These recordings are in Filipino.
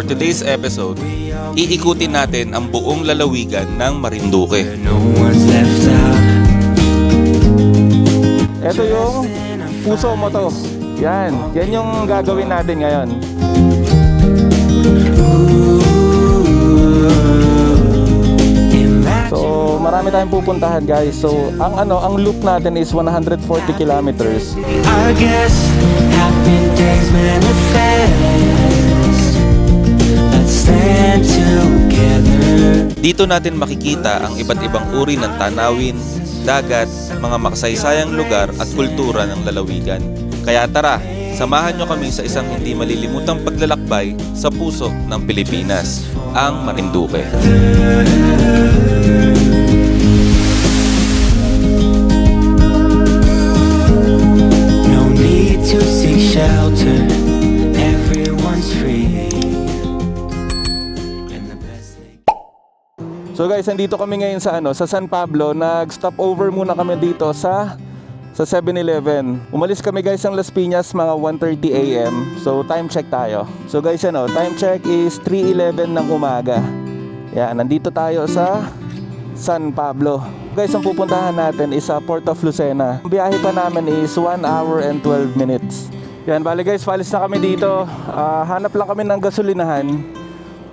For today's episode, iikutin natin ang buong lalawigan ng Marinduque. Ito yung puso mo to. Yan yung gagawin natin ngayon. So marami tayong pupuntahan guys. So ang loop natin is 140 kilometers. I guess happy days manifest. Let's stand together. Dito natin makikita ang iba't ibang uri ng tanawin, dagat, mga makasaysayang lugar at kultura ng lalawigan. Kaya tara, samahan nyo kami sa isang hindi malilimutang paglalakbay sa puso ng Pilipinas, ang Marinduque. No need to seek shelter. Everyone's free. And the best thing. So guys, nandito kami ngayon sa sa San Pablo. Nag-stop over muna kami dito sa 7-Eleven. Umalis kami guys ng Las Piñas mga 1:30 AM. So time check tayo. So guys, time check is 3:11 ng umaga. Yan, nandito tayo sa San Pablo. Guys, ang pupuntahan natin is sa Port of Lucena. Ang biyahe pa namin is 1 hour and 12 minutes. Yan, bali guys, palis na kami dito. Hanap lang kami ng gasolinahan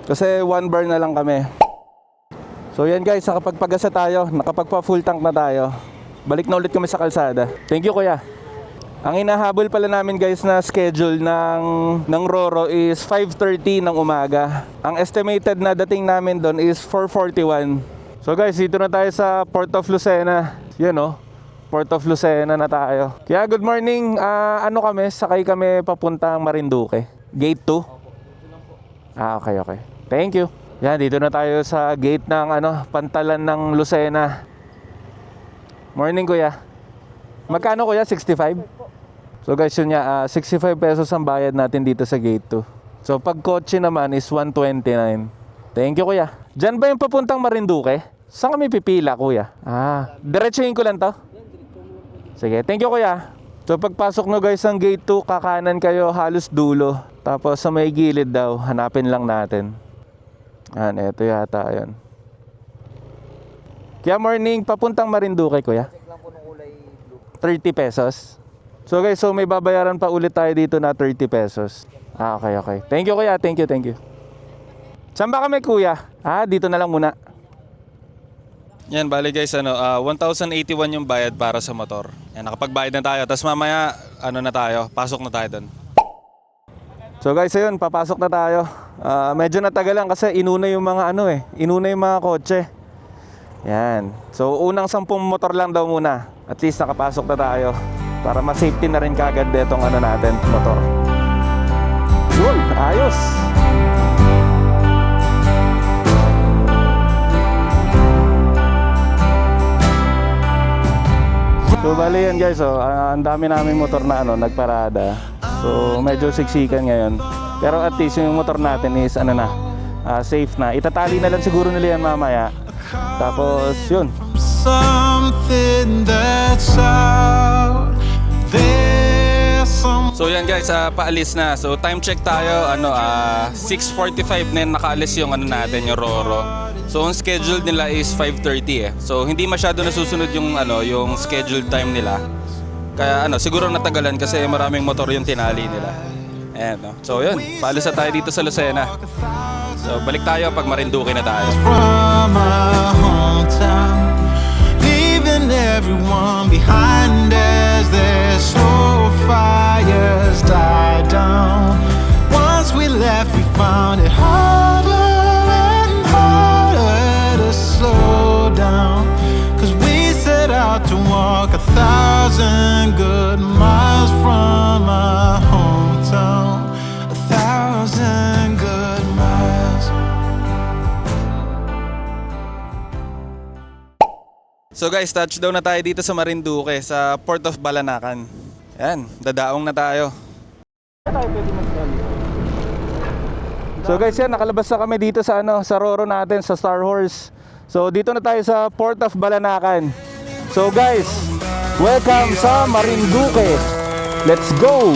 kasi 1 bar na lang kami. So yan guys, nakapagpagasa tayo, nakapagpa full tank na tayo. Balik na ulit kami sa kalsada. Thank you kuya. Ang hinahabol pala namin guys na schedule ng Roro is 5:30 ng umaga. Ang estimated na dating namin doon is 4:41. So guys, dito na tayo sa Port of Lucena. Yan Port of Lucena na tayo. Kaya good morning. Sakay kami papuntang Marinduque. Gate 2? Okay. Thank you. Yan, dito na tayo sa gate ng Pantalan ng Lucena. Morning kuya. Magkano kuya? 65? So guys, yun nga, 65 pesos ang bayad natin dito sa gate 2. So pag kotse naman is 129. Thank you kuya. Diyan ba yung papuntang Marinduque? Saan kami pipila kuya? Diretsuhin ko lang to? Sige, thank you kuya. So pagpasok nyo guys ng gate 2, kakanan kayo halos dulo. Tapos sa may gilid daw, hanapin lang natin. Eto yata yun. Kaya morning, papuntang Marinduque kuya. 30 pesos. So guys, may babayaran pa ulit tayo dito na 30 pesos. Okay. Thank you kuya, thank you. Saan ba kami kuya? Dito na lang muna. Yan, bali guys, 1,081 yung bayad para sa motor. Yan, nakapagbayad na tayo. Tapos mamaya, pasok na tayo doon. So guys, ayun, papasok na tayo. Medyo natagalan kasi inuna yung mga inuna yung mga kotse. Yan. So unang 10 motor lang daw muna. At least nakapasok na tayo para ma-safety na rin kagad itong natin, motor. Yun, ayos. So bali yan guys, ang dami naming motor na nagparada. So medyo siksikan ngayon. Pero at least yung motor natin is safe na. Itatali na lang siguro nila yan mamaya. Tapos yun. Something that's out there. So yan guys, paalis na. So time check tayo, 6:45 na nakaalis yung natin, yung Roro. So ang schedule nila is 5:30 So hindi masyado nasusunod yung yung scheduled time nila. Kaya siguro natagalan kasi maraming motor yung tinali nila. Ayan, So yun, paalis na tayo dito sa Lucena. So balik tayo pag Marinduque na tayo. From my hometown, leaving everyone behind as their slow fires die down. Once we left, we found it harder and harder to slow down. 'Cause we set out to walk 1,000 good miles from my hometown. 1,000 good miles. So guys, touchdown na tayo dito sa Marinduque, sa Port of Balanacan. Yan, dadaong na tayo. So guys, yan, nakalabas na kami dito sa sa Roro natin, sa Star Horse. So dito na tayo sa Port of Balanacan. So guys, welcome sa Marinduque. Let's go!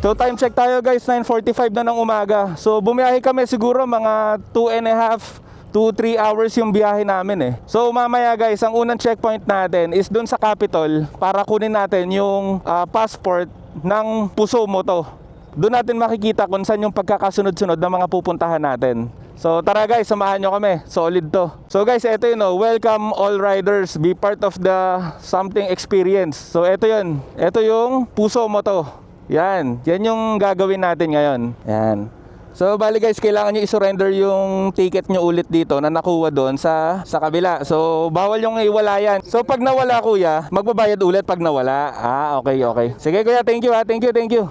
So time check tayo guys, 9:45 na ng umaga. So bumiyahe kami siguro mga 2.5 to 3 hours yung biyahe namin eh. So mamaya guys, ang unang checkpoint natin is dun sa Capitol para kunin natin yung passport ng puso mo to. Doon natin makikita kung saan yung pagkakasunod-sunod ng mga pupuntahan natin. So tara guys, samahan nyo kami. Solid to. So guys, eto yun oh. Welcome all riders. Be part of the something experience. So eto yun. Eto yung puso mo to. Yan. Yan yung gagawin natin ngayon. Yan. So bali guys, kailangan nyo i-surrender yung ticket nyo ulit dito na nakuha doon sa kabila. So bawal yung iwala yan. So pag nawala kuya, magbabayad ulit pag nawala. Okay. Sige kuya, thank you. Thank you.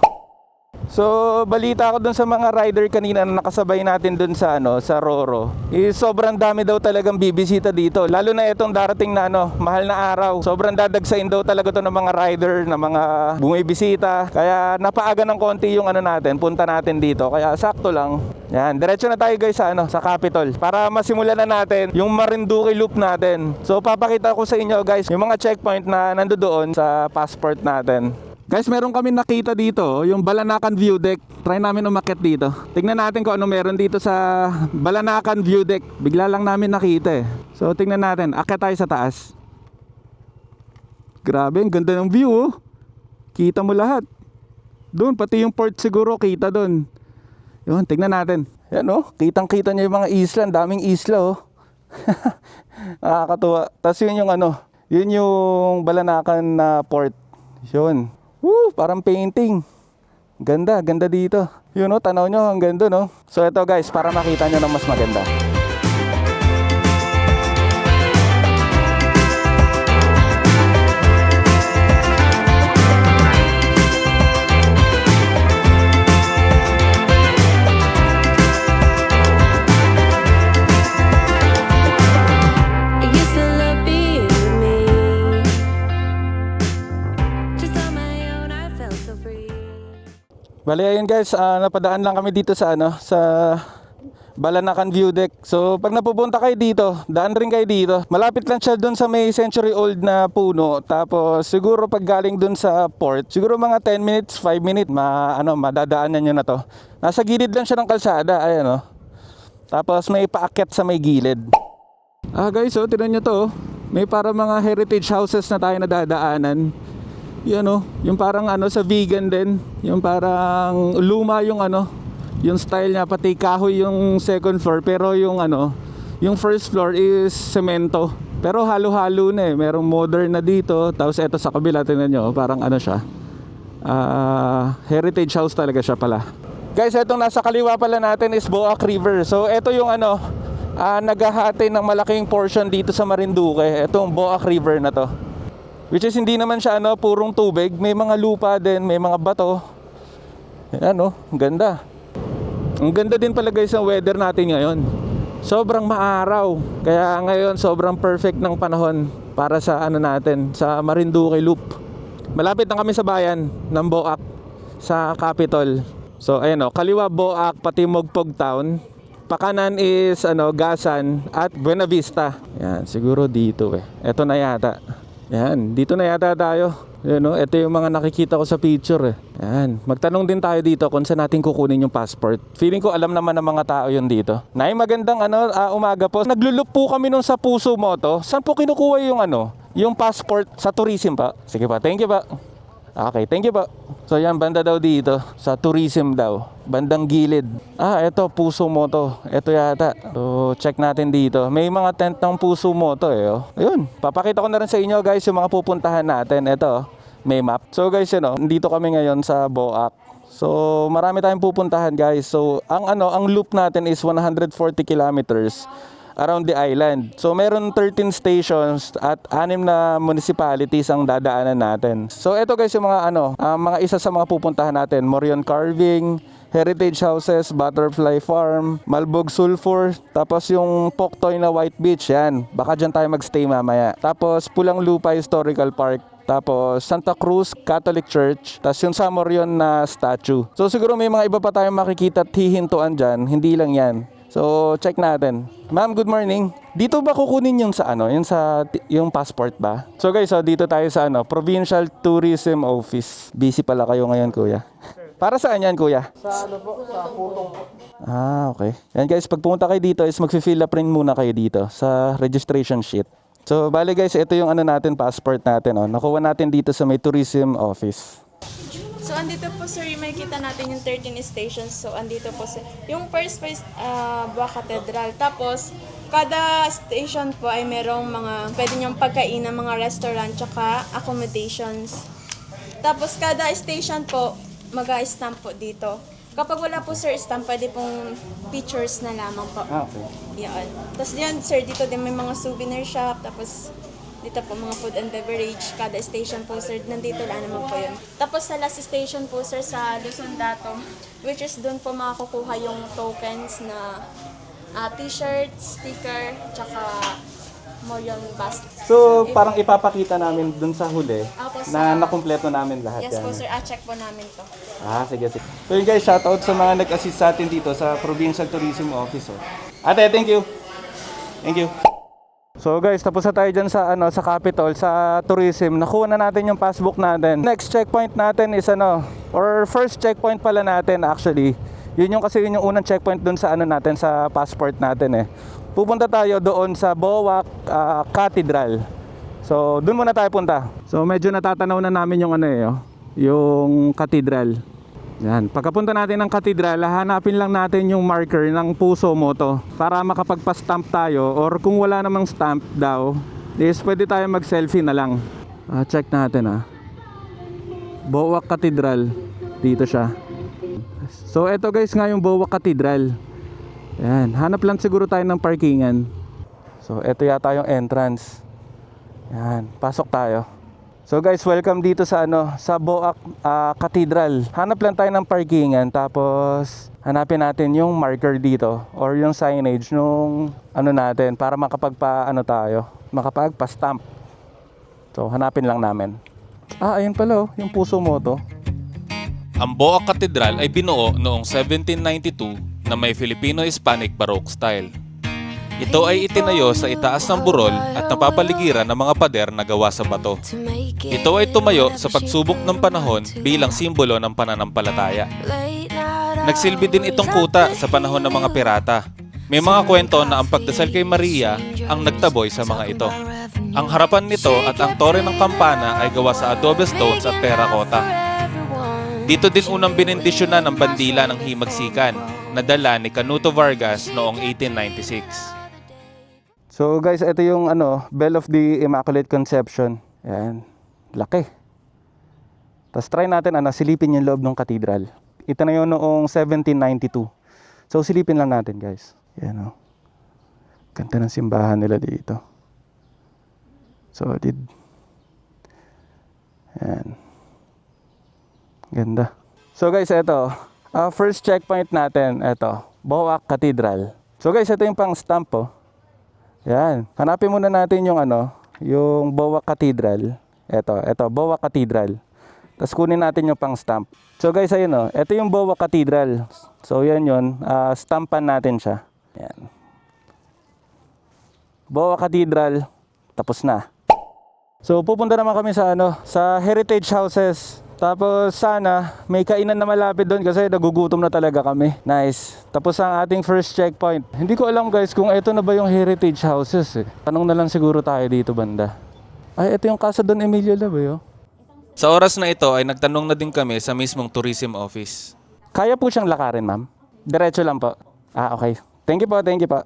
So balita ko dun sa mga rider kanina na nakasabay natin dun sa sa Roro, sobrang dami daw talagang bibisita dito. Lalo na itong darating na mahal na araw. Sobrang dadagsain daw talaga to ng mga rider, na mga bumibisita. Kaya napaaga ng konti yung natin, punta natin dito. Kaya sakto lang. Yan, diretso na tayo guys sa Capitol para masimulan na natin yung Marinduque Loop natin. So papakita ko sa inyo guys yung mga checkpoint na nandoon sa passport natin. Guys, meron kami nakita dito, yung Balanacan View Deck. Try namin umakyat dito. Tignan natin kung ano meron dito sa Balanacan View Deck. Bigla lang namin nakita eh. So tignan natin, akyat tayo sa taas. Grabe, ang ganda ng view oh. Kita mo lahat. Doon, pati yung port siguro kita doon. Yun, tignan natin. Yan oh, kitang-kita nyo yung mga isla. Ang daming isla oh. Nakakatuwa. Tapos yun yung yun yung Balanacan na port. Yun. Parang painting. Ganda dito. Yun tanaw nyo, ang ganda no. So ito guys, para makita nyo ng mas maganda. Bali ayun guys, napadaan lang kami dito sa sa Balanacan View Deck. So pag napupunta kayo dito, daan rin kayo dito. Malapit lang siya dun sa may century old na puno. Tapos siguro pag galing dun sa port, siguro mga 10 minutes, 5 minutes, madadaanan nyo na to. Nasa gilid lang siya ng kalsada, ayan oh. Tapos may paakyat sa may gilid. Guys, tignan nyo to. May para mga heritage houses na tayo nadadaanan. Yan yung parang sa vegan din, yung parang luma yung yung style niya, pati kahoy yung second floor, pero yung yung first floor is semento. Pero halo-halo na eh, merong modern na dito. Tapos eto sa kabila, tingnan nyo, parang siya. Heritage house talaga siya pala. Guys, etong nasa kaliwa pala natin is Boac River. So eto yung naghahati ng malaking portion dito sa Marinduque, etong Boac River na to. Which is hindi naman siya purong tubig, may mga lupa din, may mga bato. Yan ang ganda. Ang ganda din pala guys ang weather natin ngayon. Sobrang maaraw. Kaya ngayon sobrang perfect ng panahon para sa natin, sa Marinduque Loop. Malapit na kami sa bayan ng Boac, sa Capitol. So ayun kaliwa Boac, pati Mogpog Town. Pakanan is Gasan at Buena Vista. Yan, siguro dito eh. Ito na yata. Yan, dito na yata tayo. Ito yung mga nakikita ko sa picture eh. Yan, magtanong din tayo dito kung saan natin kukunin yung passport. Feeling ko alam naman ng mga tao yun dito. Nay, magandang umaga po. Naglulup po kami nung sa puso mo to. Saan po kinukuha yung yung passport? Sa tourism pa? Sige pa, thank you pa. Okay, thank you po. So yan, banda daw dito, sa tourism daw, bandang gilid. Eto, puso mo to. Eto yata. So check natin dito. May mga tent ng puso mo to eh. Ayun, papakita ko na rin sa inyo guys yung mga pupuntahan natin. Eto, may map. So guys, nandito kami ngayon sa Boac. So marami tayong pupuntahan guys. So ang loop natin is 140 kilometers around the island. So meron 13 stations at 6 na municipalities ang dadaanan natin. So ito guys yung mga mga isa sa mga pupuntahan natin. Morion Carving, Heritage Houses, Butterfly Farm, Malbog Sulphur, tapos yung Poktoy na White Beach, yan. Baka dyan tayo magstay mamaya. Tapos Pulang Lupa Historical Park, tapos Santa Cruz Catholic Church, tapos yung Samorion na statue. So siguro may mga iba pa tayong makikita at hihintuan dyan, hindi lang yan. So check natin. Ma'am, good morning. Dito ba kukunin yung sa yung passport ba? So guys, dito tayo sa Provincial Tourism Office. Busy pala kayo ngayon, kuya. Para saan yan, kuya? Sa ano po, sa putong po. Ah, okay. Yan guys, pag pumunta kayo dito is magfi-fill up rin muna kayo dito sa registration sheet. So, bali guys, ito yung ano natin, passport natin. Oh. Nakuha natin dito sa may tourism office. So, andito po sir, may kita natin yung 13 stations. So, andito po sir. Yung first phase, Buwa Cathedral. Tapos, kada station po ay merong mga, pwede niyong pagkainan, mga restaurant, tsaka accommodations. Tapos, kada station po, mag-stamp po dito. Kapag wala po sir stamp, pwede pong pictures na lamang po. Ah, okay. Yan. Tapos diyan sir, dito din may mga souvenir shop. Tapos dito po mga food and beverage. Kada station po sir, nandito lang naman po yun. Tapos sa last station po sir, sa Luzon Dato, which is doon po makakukuha yung tokens na t-shirt, sticker, tsaka more yung bus. So, parang ipapakita namin dun sa huli Apo, na sa- nakumpleto namin lahat Yes yan. po sir, check po namin to. Ah, sige, sige. So yun guys, shoutout sa mga nag-assist sa atin dito sa Provincial Tourism Office. Oh. Ate, thank you. Thank you. So guys, tapos na tayo dyan sa, sa Capitol, sa tourism. Nakuha na natin yung passbook natin. Next checkpoint natin is or first checkpoint pala natin actually. Yun yung unang checkpoint dun sa natin, sa passport natin eh. Pupunta tayo doon sa Boa Cathedral. So, doon muna tayo punta. So, medyo natatanaw na namin yung yung cathedral. Yan. Pagkapunta natin ng cathedral, hanapin lang natin yung marker ng puso mo to para makapagpa-stamp tayo, or kung wala namang stamp daw, is pwede tayo mag-selfie na lang. Check natin Boa Cathedral. Dito siya. So, eto guys nga yung Boa Cathedral. Yan, hanap lang siguro tayo ng parkingan. So, eto yata yung entrance. Yan, pasok tayo. So guys, welcome dito sa sa Boa Cathedral. Hanap lang tayo ng parkingan, tapos hanapin natin yung marker dito or yung signage nung natin para makapagpa-stamp. So, hanapin lang namin. Ayun pala yung puso mo to. Ang Boa Cathedral ay binuo noong 1792 na may Filipino-Hispanic Baroque style. Ito ay itinayo sa itaas ng burol at napapaligiran ng mga pader na gawa sa bato. Ito ay tumayo sa pagsubok ng panahon bilang simbolo ng pananampalataya. Nagsilbi din itong kuta sa panahon ng mga pirata. May mga kwento na ang pagdasal kay Maria ang nagtaboy sa mga ito. Ang harapan nito at ang tore ng kampana ay gawa sa adobe stones at terracotta. Dito din unang binindisyonan ng bandila ng himagsikan na dala ni Canuto Vargas noong 1896. So guys, ito yung Bell of the Immaculate Conception. Yan, laki. Tapos try natin silipin yung loob ng cathedral. Ito na yun noong 1792. So silipin lang natin guys. Yan ganda ng simbahan nila dito. Solid. Yan. Ganda. So guys, ito. First checkpoint natin, ito. Boa Cathedral. So guys, ito yung pang stamp Yan. Hanapin muna natin yung yung Boa Cathedral. Ito, Boa Cathedral. Tapos kunin natin yung pang stamp. So guys, ayun ito yung Boa Cathedral. So yan yun, stampan natin siya. Yan. Boa Cathedral, tapos na. So pupunta naman kami sa sa heritage houses. Tapos sana may kainan na malapit doon kasi nagugutom na talaga kami. Nice. Tapos ang ating first checkpoint. Hindi ko alam guys kung ito na ba yung heritage houses Tanong na lang siguro tayo dito banda. Ay, ito yung Casa Don Emilio Labayo. Sa oras na ito ay nagtanong na din kami sa mismong tourism office. Kaya po siyang lakarin, ma'am? Diretso lang po. Okay. Thank you po, thank you po.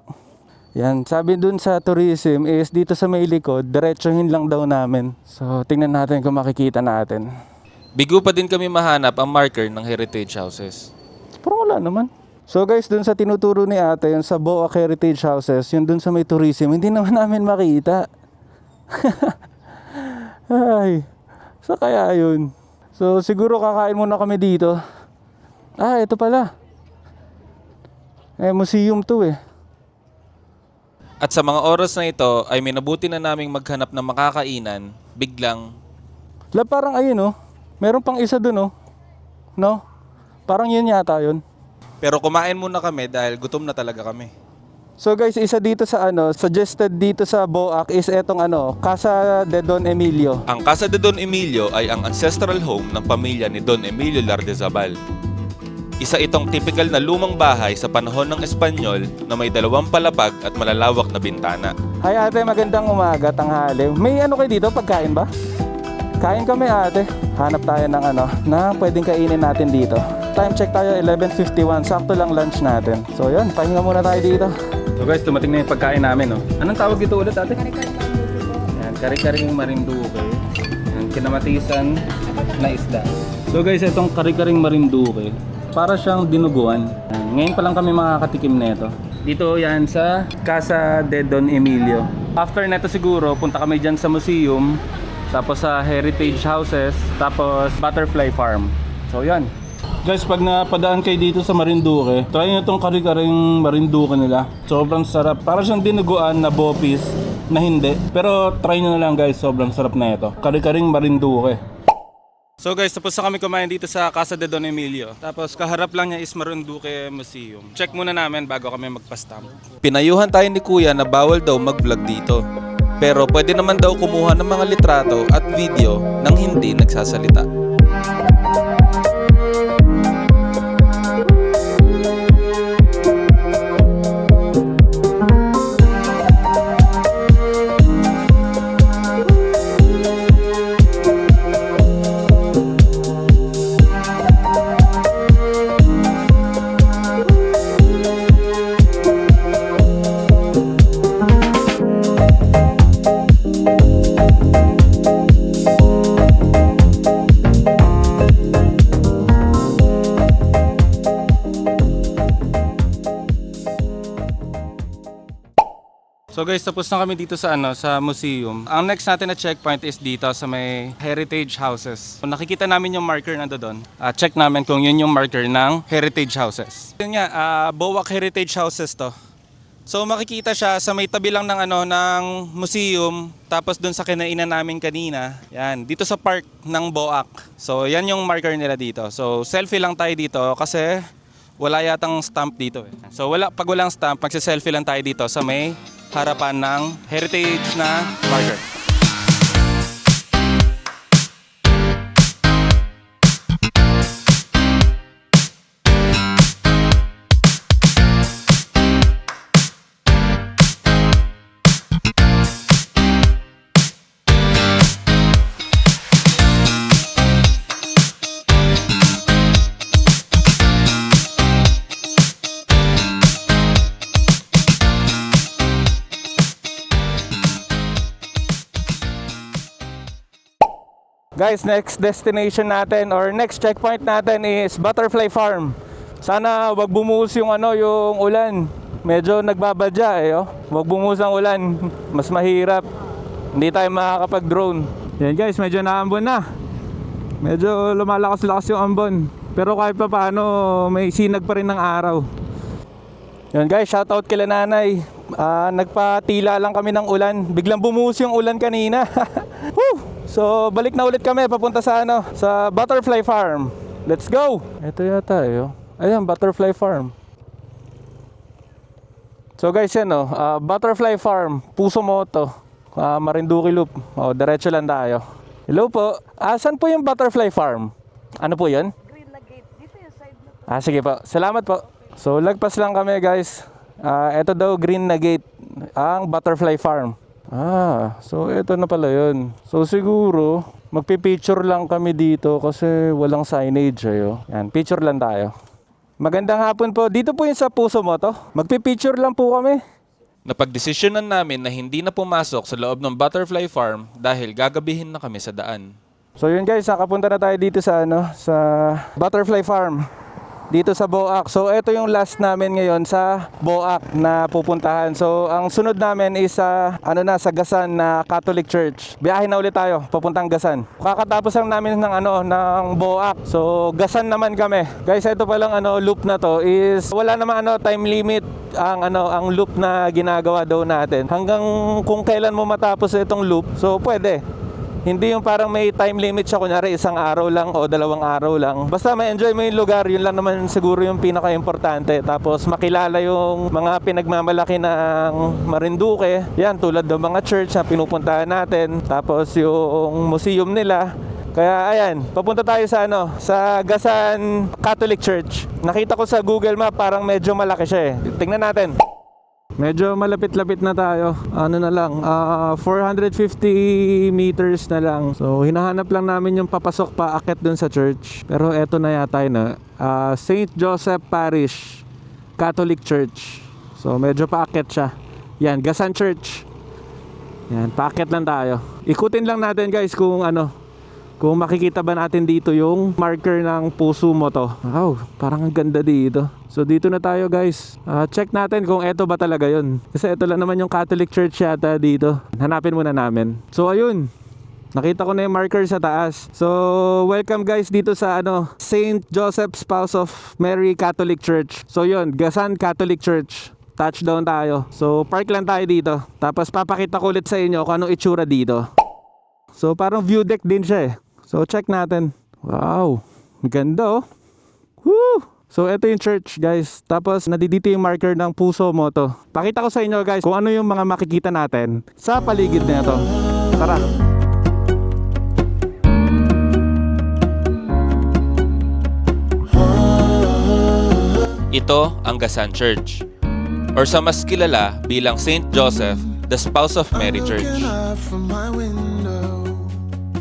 Yan, sabi dun sa tourism is dito sa may likod, diretsohin lang daw namin. So, tingnan natin kung makikita natin. Bigo pa din kami mahanap ang marker ng heritage houses. Pero wala naman. So guys, dun sa tinuturo ni ate, yung sa Boa Heritage Houses, yung dun sa may tourism, hindi naman namin makita. Ay, so kaya yun. So siguro kakain muna kami dito. Ito pala. Museum to At sa mga oras na ito ay minabuti na naming maghanap ng makakainan, biglang Parang ayun meron pang isa dun no? Parang yun yata yun. pero kumain muna kami dahil gutom na talaga kami. So guys, isa dito sa suggested dito sa Boac is etong Casa de Don Emilio. Ang Casa de Don Emilio ay ang ancestral home ng pamilya ni Don Emilio Lardezabal. Isa itong typical na lumang bahay sa panahon ng Espanyol na may 2 palapag at malalawak na bintana. Hi ate, magandang umaga, tanghali. May kayo dito, pagkain ba? Kain kami ate. Hanap tayo ng na pwedeng kainin natin dito. Time check tayo, 11:51. Sakto lang lunch natin. So yun, pahinga muna tayo dito. So guys, dumating na yung pagkain namin. Anong tawag dito ulit ate? Yan, kari-karing marinduque. Yan, kinamatisan na isda. So guys, itong kari-karing marinduque, para siyang dinuguan. Yan, ngayon pa lang kami makakatikim nito. Dito yan sa Casa de Don Emilio. After neto siguro, punta kami dyan sa museum, tapos sa heritage houses, tapos butterfly farm. So yan. Guys, pag napadaan kayo dito sa Marinduque, try nyo itong kari-karing Marinduque nila. Sobrang sarap. Para siyang dinuguan na bopis na hindi. Pero try nyo na lang guys, sobrang sarap na ito. Kari-karing Marinduque. So guys, tapos na kami kumain dito sa Casa de Don Emilio. Tapos kaharap lang niya is Marinduque Museum. Check muna namin bago kami magpa-stamp. Pinayuhan tayo ni Kuya na bawal daw mag-vlog dito. Pero pwede naman daw kumuha ng mga litrato at video nang hindi nagsasalita. So guys, tapos na kami dito sa sa museum. Ang next natin na checkpoint is dito sa may heritage houses. Kung nakikita namin yung marker na doon, check namin kung yun yung marker ng heritage houses. Yun nga, Boac Heritage Houses to. So makikita siya sa may tabi lang ng ng museum, tapos doon sa kinainan namin kanina. Yan, dito sa park ng Boac. So yan yung marker nila dito. So selfie lang tayo dito kasi wala yatang stamp dito eh. So pag walang stamp, magse-selfie lang tayo dito sa may harapan ng heritage na marker. Guys, next destination natin or next checkpoint natin is Butterfly Farm. Sana wag bumuhos yung yung ulan. Medyo nagbabadya oh. Wag bumuhos ang ulan. Mas mahirap. Hindi tayo makakapag-drone. Yan guys, medyo naambon na. Medyo lumalakas-lakas yung ambon. Pero kahit pa paano, may sinag pa rin ng araw. Yan guys, shoutout kila nanay. Nagpatila lang kami ng ulan. Biglang bumuhos yung ulan kanina. Woo! So, balik na ulit kami papunta sa sa Butterfly Farm. Let's go! Ito yata Ayun, Butterfly Farm. So guys, yan Butterfly Farm, Puso Moto, Marinduque Loop. Diretso lang tayo. Hello po. Saan po yung Butterfly Farm? Ano po 'yan? Green na gate. Dito yung side na. Sige po. Salamat po. So, lagpas lang kami guys. Ito daw green na gate ang Butterfly Farm. So ito na pala yun. So siguro magpipicture lang kami dito kasi walang signage Yan, picture lang tayo. Magandang hapon po. Dito po yung sa Puso Moto. Magpipicture lang po kami. Napagdesisyonan namin na hindi na pumasok sa loob ng Butterfly Farm dahil gagabihin na kami sa daan. So yun guys, nakapunta na tayo dito sa sa Butterfly Farm. Dito sa Boac. So ito yung last namin ngayon sa Boac na pupuntahan. So ang sunod namin is sa sa Gasan na Catholic Church. Biyahe na ulit tayo papuntang Gasan. Kakatapos lang namin ng ng Boac. So Gasan naman kami. Guys, ito pa lang loop na to is wala namang time limit ang loop na ginagawa daw natin. Hanggang kung kailan mo matapos itong loop. So pwede. Hindi yung parang may time limit siya, kunyari isang araw lang o 2 araw lang. Basta ma-enjoy mo yung lugar, yun lang naman siguro yung pinaka-importante. Tapos makilala yung mga pinagmamalaki ng Marinduque. Yan, tulad ng mga church na pinupuntahan natin. Tapos yung museum nila. Kaya ayan, papunta tayo sa sa Gasan Catholic Church. Nakita ko sa Google Map, parang medyo malaki siya eh. Tingnan natin. Medyo malapit-lapit na tayo. Ano na lang, 450 meters na lang. So hinahanap lang namin yung papasok pa akit dun sa church. Pero eto na yata yun, St. Joseph Parish Catholic Church. So medyo paakit siya. Yan, Gasan Church. Yan, paakit lang tayo. Ikutin lang natin guys kung kung makikita ba natin dito yung marker ng puso mo to. Wow, parang ang ganda dito. So dito na tayo guys. Check natin kung eto ba talaga yun. Kasi eto lang naman yung Catholic Church yata dito. Hanapin muna namin. So ayun, nakita ko na yung marker sa taas. So welcome guys dito sa St. Joseph Spouse of Mary Catholic Church. So yun, Gasan Catholic Church. Touchdown tayo. So park lang tayo dito. Tapos papakita ko ulit sa inyo kung anong itsura dito. So parang view deck din siya eh. So check natin. Wow, ganda oh. Woo! So ito yung church guys. Tapos nadidito yung marker ng puso mo to. Pakita ko sa inyo guys kung ano yung mga makikita natin sa paligid na ito. Tara. Ito ang Gasan Church, or sa mas kilala bilang St. Joseph, the Spouse of Mary Church.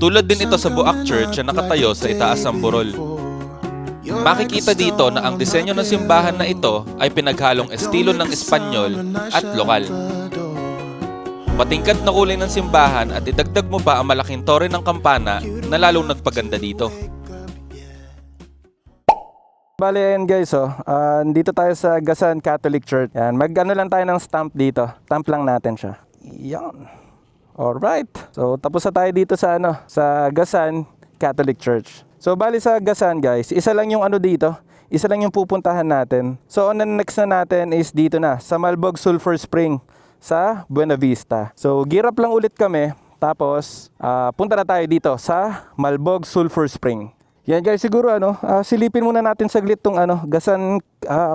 Tulad din ito sa Buak Church na nakatayo sa itaas ng burol. Makikita dito na ang disenyo ng simbahan na ito ay pinaghalong estilo ng Espanyol at lokal. Matingkad na kulay ng simbahan at idagdag mo pa ang malaking tore ng kampana na lalong nagpaganda dito. Bale ayan guys dito tayo sa Gasan Catholic Church. Yan, lang tayo ng stamp dito. Stamp lang natin siya. Yan. Alright. So tapos na tayo dito sa sa Gasan Catholic Church. So bali sa Gasan guys, isa lang yung dito. Isa lang yung pupuntahan natin. So next na natin is dito na sa Malbog Sulphur Spring sa Buena Vista. So girap lang ulit kami. Tapos punta na tayo dito sa Malbog Sulphur Spring. Yan guys, siguro silipin muna natin saglit tong Gasan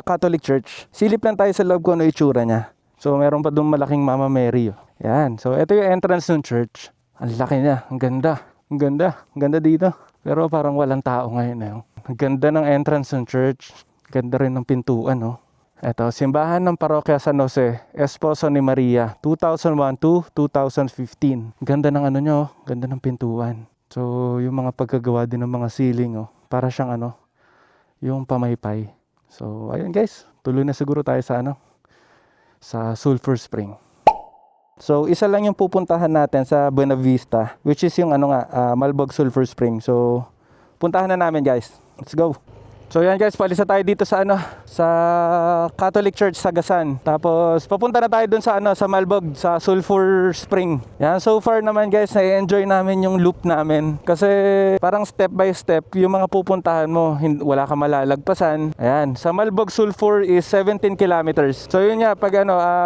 Catholic Church. Silip lang tayo sa loob kung ano itsura niya. So meron pa doon malaking Mama Mary. Yan. So ito yung entrance ng church. Ang laki niya. Ang ganda. Ang ganda. Ang ganda dito. Pero parang walang tao ngayon. Ang ganda ng entrance ng church. Ganda rin ng pintuan. Ito, simbahan ng Parokya San Jose, Esposo ni Maria, 2001 to 2015. Ganda ng nyo. Ganda ng pintuan. So yung mga pagkagawa din ng mga ceiling. Para siyang yung pamaypay. So ayun guys. Tuloy na siguro tayo sa sa Sulphur Spring. So isa lang yung pupuntahan natin sa Buena Vista, which is yung Malbog Sulphur Spring. So puntahan na namin guys. Let's go. So yan guys, paalis na tayo dito sa sa Catholic Church sa Gasan. Tapos papunta na tayo dun sa sa Malbog, sa Sulphur Spring. Yan, so far naman guys, na-enjoy namin yung loop namin. Kasi parang step by step yung mga pupuntahan mo, wala ka malalagpasan. Ayan, sa Malbog Sulphur is 17 kilometers. So yun nga, pag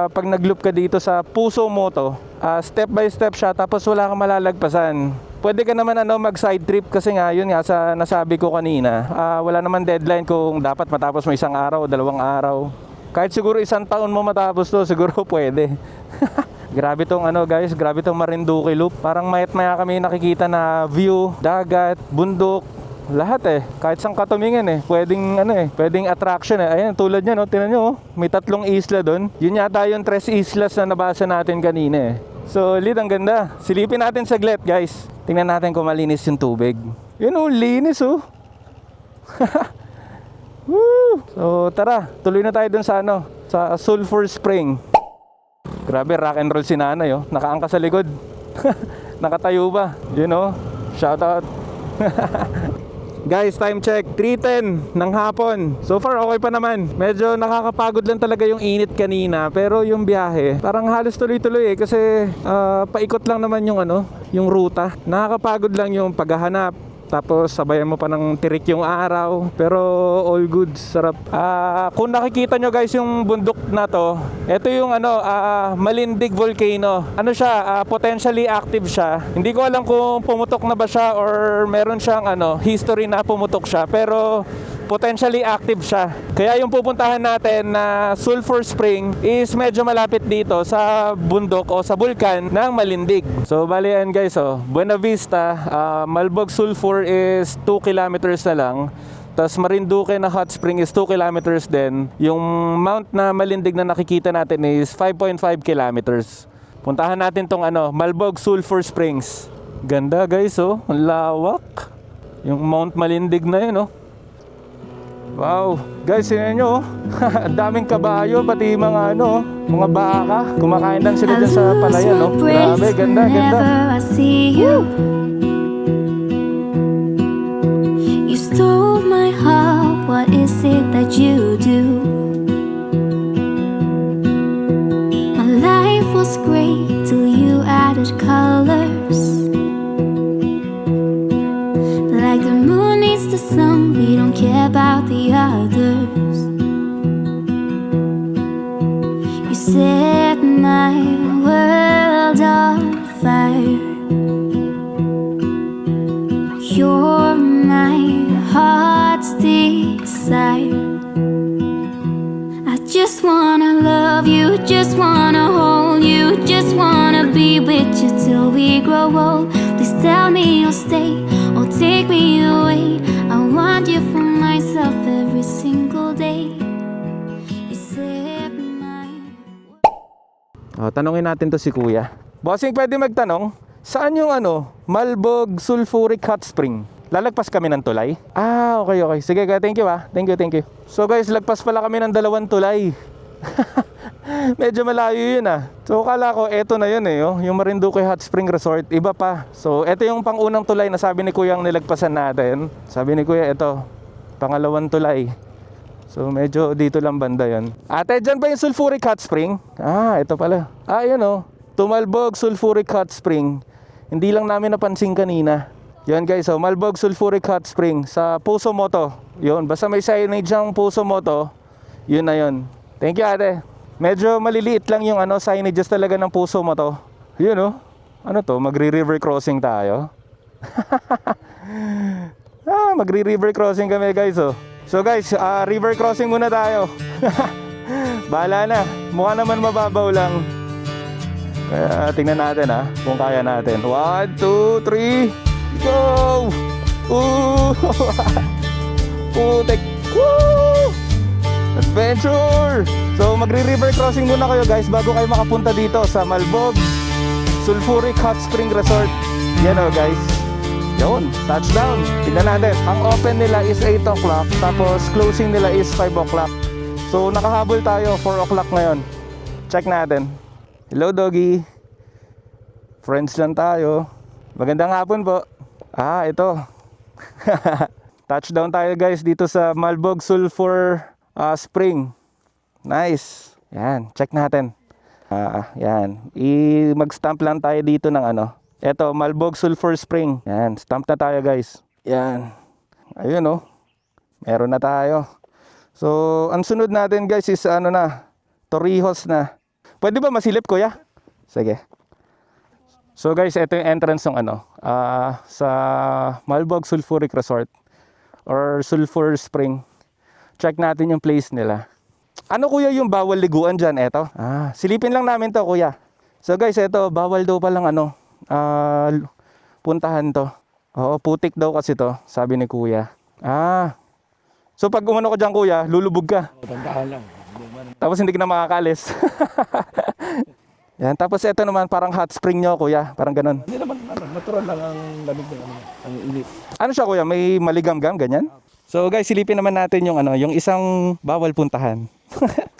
pag nag-loop ka dito sa puso mo to, step by step siya, tapos wala ka malalagpasan. Pwede ka naman mag side trip kasi nga yun nga sa nasabi ko kanina, wala naman deadline kung dapat matapos mo 1 araw o 2 araw. Kahit siguro 1 taon mo matapos to, siguro pwede. Grabe tong guys, grabe tong Marinduque Loop. Parang mayat-maya kami nakikita na view, dagat, bundok, lahat kahit saan ka tumingin pwedeng pwedeng attraction Ayan, tulad niyan tingnan niyo may 3 isla doon. Yun yata yung 3 islas na nabasa natin kanina So, ang ganda. Silipin natin saglit, guys. Tingnan natin kung malinis yung tubig. Yun linis Woo! So, tara. Tuloy na tayo dun sa sa Sulphur Spring. Grabe, rock and roll si nanay Nakaangka sa likod. Nakatayo ba? Shout out. Guys, time check, 3:10 ng hapon. So far okay pa naman. Medyo nakakapagod lang talaga yung init kanina, pero yung biyahe parang halos tuloy-tuloy kasi paikot lang naman yung yung ruta. Nakakapagod lang yung paghahanap, Tapos sabayan mo pa ng tirik yung araw. Pero all good, sarap. Kung nakikita nyo guys yung bundok na to, ito yung Malindig Volcano. Ano siya, potentially active siya. Hindi ko alam kung pumutok na ba siya or meron siyang history na pumutok siya. Pero potentially active siya. Kaya yung pupuntahan natin na Sulphur Spring is medyo malapit dito sa bundok o sa bulkan ng Malindig. So bali yan guys, Buena Vista, Malbog Sulphur is 2 kilometers na lang. Tapos Marinduque na hot spring is 2 kilometers din. Yung mount na Malindig na nakikita natin is 5.5 kilometers. Puntahan natin tong Malbog Sulphur Springs. Ganda guys, ang lawak. Yung Mount Malindig na yun, Wow, guys, tingnan nyo, ang daming kabayo, pati mga mga baka. Kumakain lang sila dyan sa palayan, Grabe, ganda, ganda. I see you. You stole my heart, what is it that you do? My life was great till you added colors. Like the moon needs the sun, we don't care about the others. You set my world on fire. You're my heart's desire. I just wanna love you, just wanna hold you, just wanna be with you till we grow old. Please tell me you'll stay or take me away. I want you for myself every single day. You set my... Tanungin natin to si Kuya. Bossing, pwede magtanong, saan yung Malbog Sulphuric Hot Spring? Lalagpas kami ng tulay? Okay. Sige, thank you Thank you. So guys, lagpas pala kami ng 2 tulay. Medyo malayo yun So kala ko eto na yun yung Marinduque Hot Spring Resort. Iba pa. So eto yung pangunang tulay na sabi ni Kuya ang nilagpasan natin. Sabi ni Kuya, eto, pangalawang tulay. So medyo dito lang banda yun. Ate, dyan ba yung Sulphuric Hot Spring? Ito pala. Yun Tumalbog Sulphuric Hot Spring. Hindi lang namin napansin kanina. Yun guys, Malbog Sulphuric Hot Spring sa Puso Moto. Yun, basta may signage ang Puso Moto, yun na yun. Thank you ate. Medyo maliliit lang yung signages talaga ng Puso Moto. Yun ano to, magri-river crossing tayo. Magri-river crossing kami guys So guys, river crossing muna tayo. Bahala na, mukha naman mababaw lang. Kaya tingnan natin kung kaya natin. 1, 2, 3 go! Putek! Woo! Adventure! So magri-river crossing muna kayo guys bago kayo makapunta dito sa Malbog Sulphuric Hot Spring Resort. Yan guys. Yun, touchdown. Tingnan natin. Ang open nila is 8 o'clock. Tapos closing nila is 5 o'clock. So nakahabol tayo 4 o'clock ngayon. Check natin. Hello doggy. Friends lang tayo. Magandang hapon po. Ito. Touchdown tayo guys dito sa Malbog Sulphur Spring. Nice. Yan, check natin. Yan. Mag-stamp lang tayo dito ng Ito, Malbog Sulphur Spring. Yan, stamp na tayo guys. Yan. Ayun meron na tayo. So, ang sunod natin guys is Torrijos na. Pwede ba masilip kuya? Sige. So guys, ito yung entrance ng sa Malbog Sulphuric Resort or Sulphur Spring. Check natin yung place nila. Ano kuya yung bawal liguan dyan? Eto. Silipin lang namin to kuya. So guys, ito bawal daw palang puntahan to. Oo, putik daw kasi to, sabi ni kuya. So pag umano ko dyan kuya, lulubog ka. Tandaan lang. Tapos hindi ka na makakalis. Yan, tapos ito naman parang hot spring nyo kuya, parang ganun. Hindi naman, natural lang ang lamig ng ang init. Ano siya kuya, may maligam-gam, ganyan? So guys, silipin naman natin yung yung isang bawal puntahan.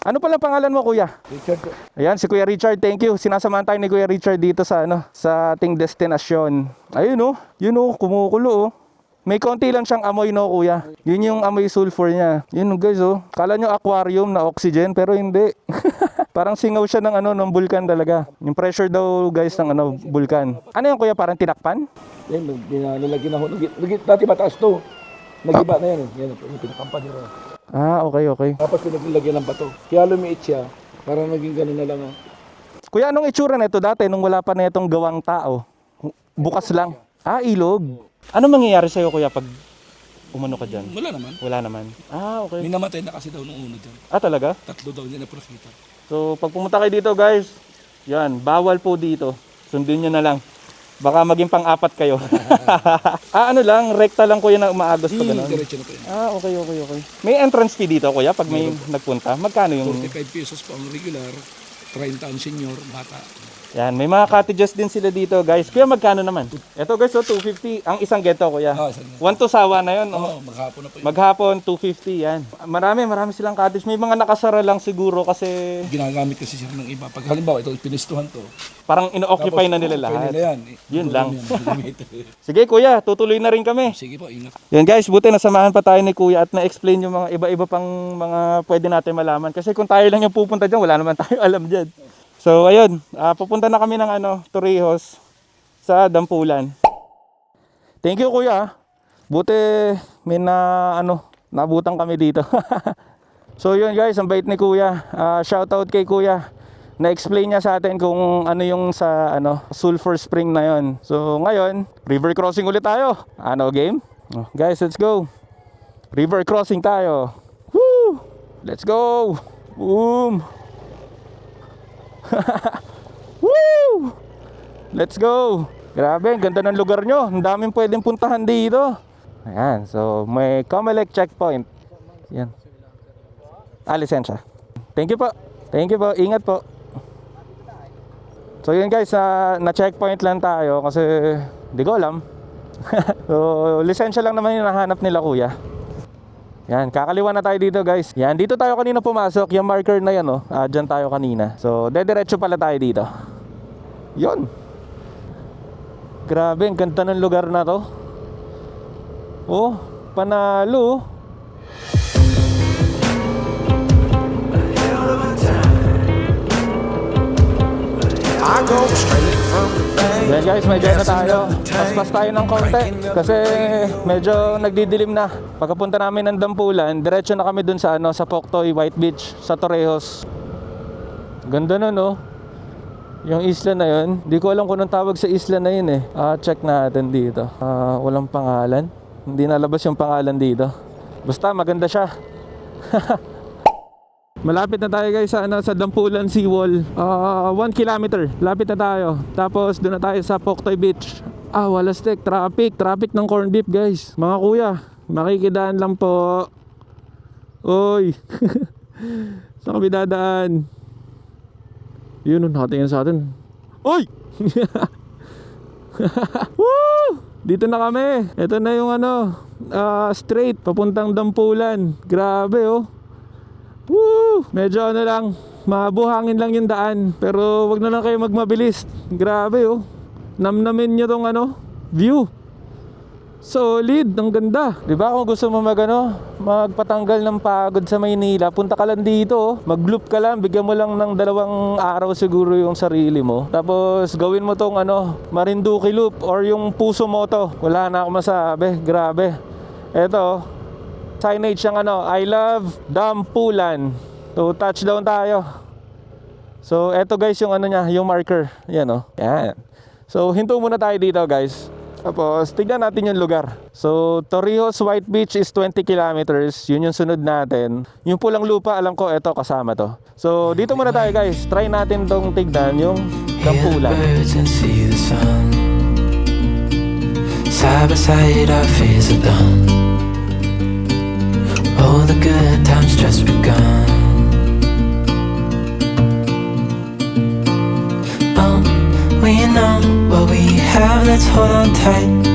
Ano pala pangalan mo kuya? Richard po. Ayan, si Kuya Richard, thank you. Sinasamahan tayo ni Kuya Richard dito sa sa ating destinasyon. Ayun yun kumukulo May konti lang siyang amoy, no, kuya? Yun yung amoy sulfur niya. Yun, guys, oh. Kala nyo aquarium na oxygen, pero hindi. Parang singaw siya ng ng bulkan talaga. Yung pressure daw, guys, ng bulkan. Ano yan, kuya? Parang tinakpan? Yan, nilagyan ako. Dati mataas to. Nagiba na yan eh. Yan, pinakampan nyo. Ah, okay. Tapos pinaglagyan ng bato. Kaya lumiit siya. Para naging ganun na lang. Oh. Kuya, anong itsura na ito dati nung wala pa na itong gawang tao? Bukas lang. Ah, ilog. Ano mangyayari sa'yo, kuya, pag umano ka dyan? Wala naman. Wala naman. Ah, okay. May namatay na kasi daw nung una dyan. Ah, talaga? 3 daw niya na profita. So, pag pumunta kayo dito, guys, yan, bawal po dito. Sundin nyo na lang. Baka maging pang-apat kayo. ano lang, rekta lang, kuya, na umaagos pa ganun. Diretso na po yan. Ah, okay. May entrance fee dito, kuya, pag may nagpunta. Magkano yung... 45 pesos po ang regular. 30 ang senior, bata. Yan, may mga cottages din sila dito, guys. Kuya, magkano naman? Ito, guys, 250. Ang isang ghetto, kuya. Isang 1 to sawa na yun. Oo, maghapon na po yun. Maghapon, 250 yan. Marami silang cottage. May mga nakasara lang siguro kasi Ginagamit kasi siya ng iba. Pag halimbawa, ito pinistuhan to. parang ino-occupy na nila Pwede lahat. na yan. Yun lang. Gamit. Sige, kuya, tutuloy na rin kami. Sige po, ingat. Yan, guys, buti nasamahan pa tayo ni kuya at na-explain yung mga iba-iba pang mga pwede natin malaman. Kasi kung tayo lang yung pupunta dyan, wala naman tayo alam dyan. So, ayun, pupunta na kami ng Torrijos sa Dampulan. Thank you, kuya. Buti may nabutan kami dito. So, yun, guys, ang bait ni kuya. Shoutout kay kuya. Na-explain niya sa atin kung ano yung sa Sulphur Spring na yon. So, ngayon, river crossing ulit tayo. Game? Oh, guys, let's go. River crossing tayo. Woo! Let's go. Boom. Woo! Let's go. Grabe, ang ganda ng lugar nyo. Ang daming pwedeng puntahan dito. Ayan, so may Comelec checkpoint. Yan. Lisensya. Thank you po. Ingat po. So yun, guys, na-checkpoint lang tayo kasi di ko alam. So lisensya lang naman yung nahanap nila, kuya. Yan, kakaliwa na tayo dito, guys. Yan, dito tayo kanina pumasok. Yung marker na yan, dyan tayo kanina. So, dediretso pala tayo dito. Yun. Grabe, ang ganda ng lugar na to. Oh, panalo. I go straight from the bank. Yan, guys, medyo na tayo. Paspas tayo ng konti kasi medyo nagdidilim na. Pagkapunta namin ng Dampulan, diretso na kami dun sa sa Poktoy, White Beach, sa Torrijos. Ganda nun, oh. Yung isla na yun, di ko alam kung anong tawag sa isla na yun eh. Check natin dito. Walang pangalan. Hindi nalabas yung pangalan dito. Basta maganda siya. Malapit na tayo, guys, sa Dampulan Seawall. 1 kilometer. Lapit na tayo. Tapos doon na tayo sa Poktoy Beach. Walastek. Traffic ng corned beef, guys. Mga kuya, makikidaan lang po. Oy. Saan kami dadaan? Yun, nakatingin sa atin. Oy! Woo! Dito na kami. Ito na yung straight papuntang Dampulan. Grabe, oh. Woo! Medyo lang, mabuhangin lang yung daan. Pero wag na lang kayo magmabilis. Grabe, oh. Namnamin nyo tong view. Solid, ang ganda. Diba kung gusto mo magpatanggal ng pagod sa Maynila, punta ka lang dito, oh. Mag-loop ka lang, bigyan mo lang ng 2 araw siguro yung sarili mo. Tapos gawin mo tong Marinduque Loop or yung Puso Moto. Wala na ako masabi, grabe. Eto, signage ng I love Dampulan. So touchdown tayo. So eto, guys, yung yung marker. Yan, oh. Yan. So hinto muna tayo dito, guys. Tapos tignan natin yung lugar. So Torrijos White Beach is 20 kilometers. Yun yung sunod natin. Yung pulang lupa, alam ko eto kasama to. So dito muna tayo, guys. Try natin tong tignan yung Dampulan. Side by side our fears are done. All the good times just begun. We know what we have, let's hold on tight.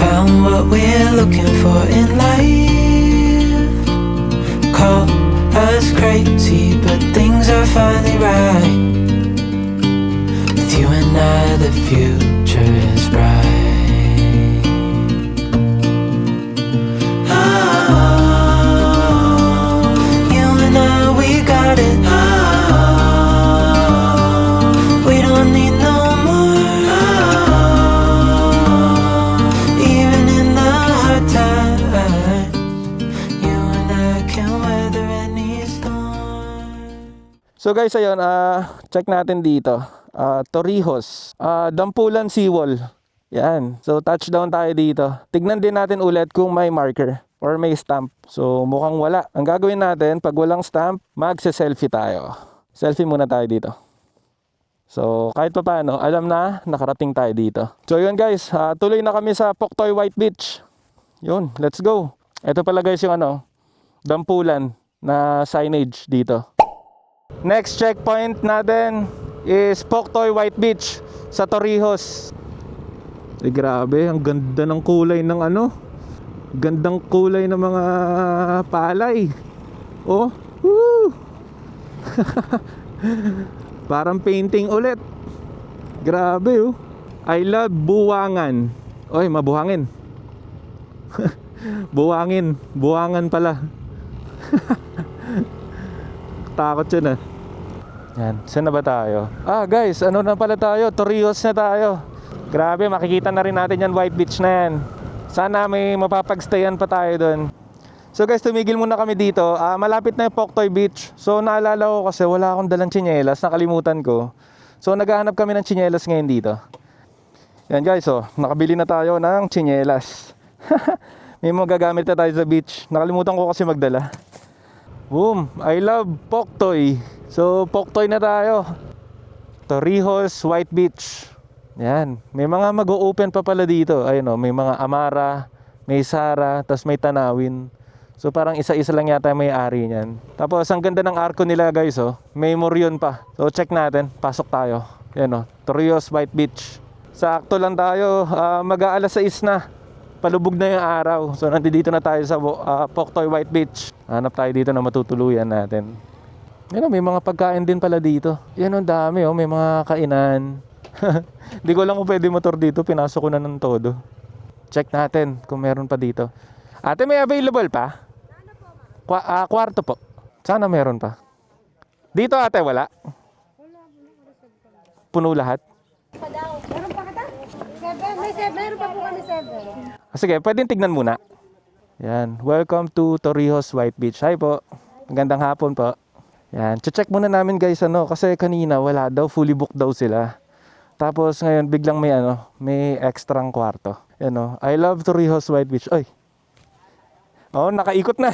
Found what we're looking for in life. Call us crazy, but things are finally right. With you and I, the future is bright. So guys, ayun, check natin dito. Torrijos, Dampulan Seawall. Yan. So touchdown tayo dito. Tignan din natin ulit kung may marker or may stamp. So mukhang wala. Ang gagawin natin, pag walang stamp, magse-selfie tayo. Selfie muna tayo dito. So kahit pa paano, alam na nakarating tayo dito. So yun guys, tuloy na kami sa Poktoy White Beach. Yun, let's go. Ito pala guys yung Dampulan na signage dito. Next checkpoint natin is Poktoy White Beach sa Torrijos. Grabe, ang ganda ng kulay ng gandang kulay ng mga palay. Oh, woo! Parang painting ulit. Grabe oh. I love Buwangan. Oy, mabuhangin. Buwangan pala. Takot yun ah. Yan, saan na ba tayo? Guys, na pala tayo? Torrijos na tayo. Grabe, makikita na rin natin yan, White Beach na yan. Sana may mapapagstayan pa tayo doon. So guys, tumigil muna kami dito. Malapit na yung Poktoy Beach. So naalala ko kasi wala akong dalang tsinelas, nakalimutan ko. So naghahanap kami ng tsinelas ngayon dito. Yan guys, nakabili na tayo ng tsinelas. May magagamit na tayo sa beach. Nakalimutan ko kasi magdala. Boom! I love Poktoy. So Poktoy na tayo. Torrijos White Beach. Yan. May mga mag-o-open pa pala dito. Ayun may mga Amara, may Sara, tas may Tanawin. So parang isa-isa lang yata may ari niyan. Tapos ang ganda ng arko nila guys May Morion pa. So check natin. Pasok tayo. Yan Torrijos White Beach. Sakto lang tayo. Mag-aalas 6 na. Palubog na yung araw. So nandito na tayo sa Poktoy White Beach. Hanap tayo dito na matutuluyan natin. Yan may mga pagkain din pala dito. Yan dami may mga kainan. Hindi ko lang kung pwede motor dito. Pinasok ko na ng todo. Check natin kung meron pa dito. Ate, may available pa? Kwarto po. Sana meron pa. Dito ate, wala? Puno lahat? Meron pa kita? 7. May 7. Meron pa po kami 7. Sige, pwedeng tignan muna. Yan. Welcome to Torrijos White Beach. Hi po. Magandang hapon po. Yan. Check muna namin guys kasi kanina wala daw. Fully booked daw sila. Tapos ngayon biglang may extrang kwarto. Yan I love Torrijos White Beach. Oy. Nakaikot na.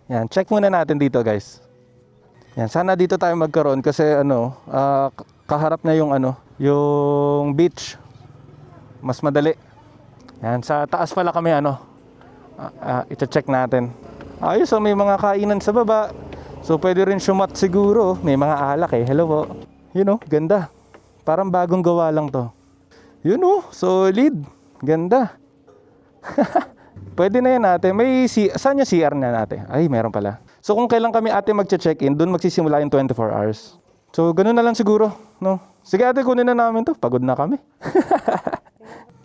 Yan, check muna natin dito guys. Yan, sana dito tayo magkaroon kasi kaharap na yung yung beach. Mas madali. Yan, sa taas pala kami i-check natin. Ayos may mga kainan sa baba. So pwede rin shumat siguro. May mga alak Hello po. Ganda. Parang bagong gawa lang to. Solid. Ganda. Pwede na yan ate. Saan yung CR na natin? Ay, meron pala. So kung kailan kami ate magche-check-in, doon magsisimula yung 24 hours. So ganun na lang siguro. Sige ate, kunin na namin to. Pagod na kami.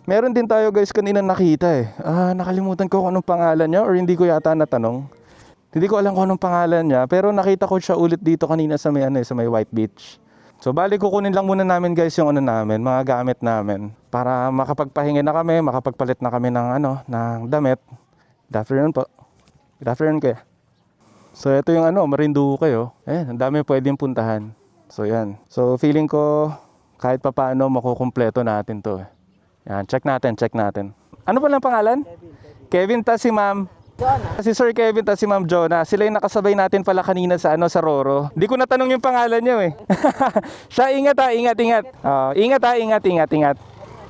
Meron din tayo guys kanina nakita nakalimutan ko kung anong pangalan niya or hindi ko yata natanong. Hindi ko alam kung anong pangalan niya. Pero nakita ko siya ulit dito kanina sa may, sa may White Beach. So bali kukunin lang muna namin guys yung namin, mga gamit namin para makapagpahinga na kami, makapagpalit na kami ng ng damit. Good afternoon po. Good afternoon kuya. So ito yung Marinduque ang dami pwedeng puntahan. So yan. So feeling ko kahit papaano makukumpleto natin to. Yan, check natin. Ano pala ang pangalan? Kevin ta si Ma'am Jonah. Si Sir Kevin ta si Ma'am Jonah. Sila yung nakasabay natin pala kanina sa sa Roro. Di ko natanong yung pangalan niyo Siya, ingat.